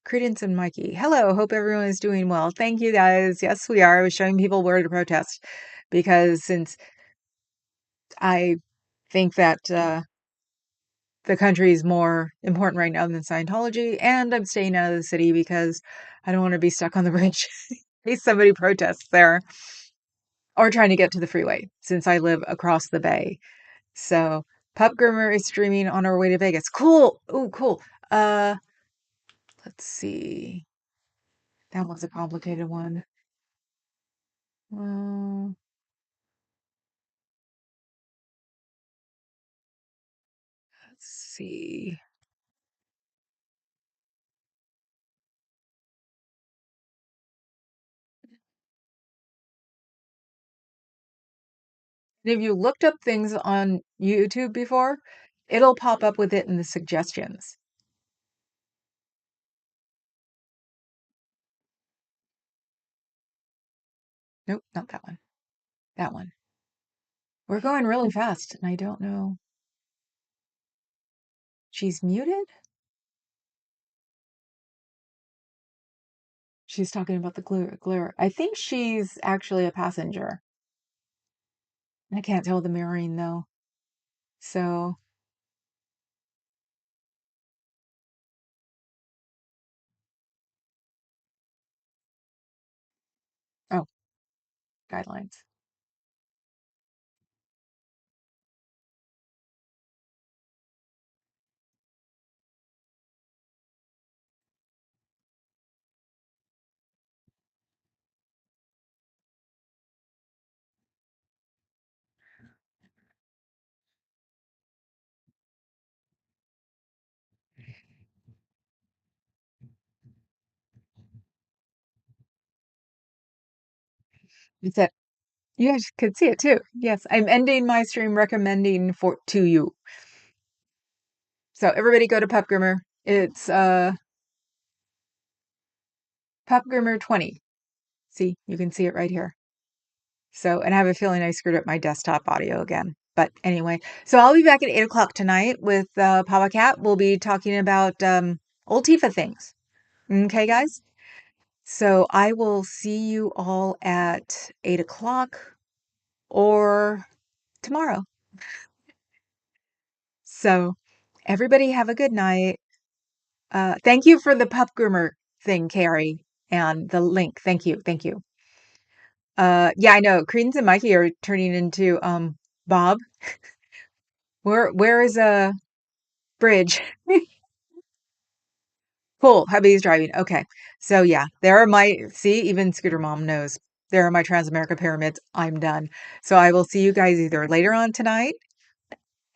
Credence and Mikey. Hello, hope everyone is doing well. Thank you guys. Yes, we are. I was showing people where to protest because since I think that the country is more important right now than Scientology, and I'm staying out of the city because I don't want to be stuck on the bridge in case somebody protests there. or trying to get to the freeway since I live across the bay. So Pup Groomer is streaming on our way to Vegas. Cool. Oh, cool. Uh, let's see. That was a complicated one. Well, let's see. If you looked up things on YouTube before, it'll pop up with it in the suggestions. Nope, not that one. That one. We're going really fast, and I don't know. She's muted? She's talking about the glare. I think she's actually a passenger. I can't tell the mirroring though. So, oh, guidelines. It's it. You guys could see it too. Yes, I'm ending my stream recommending for to you. So everybody go to Pup Groomer. It's Pup Groomer 20. See, you can see it right here. So, and I have a feeling I screwed up my desktop audio again. But anyway, so I'll be back at 8 o'clock tonight with Papa Cat. We'll be talking about old Tifa things. Okay, guys? So I will see you all at 8 o'clock or tomorrow. So everybody have a good night. Thank you for the pup groomer thing, Carrie, and the link. Thank you. Thank you. Yeah, I know. Credence and Mikey are turning into Bob. Where is a bridge? Cool. Hubby's driving. Okay. So yeah, there are my see, even Scooter Mom knows. There are my Transamerica pyramids. I'm done. So I will see you guys either later on tonight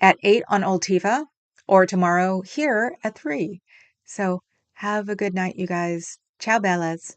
at 8 on Old Tifa or tomorrow here at 3. So have a good night, you guys. Ciao, Bellas.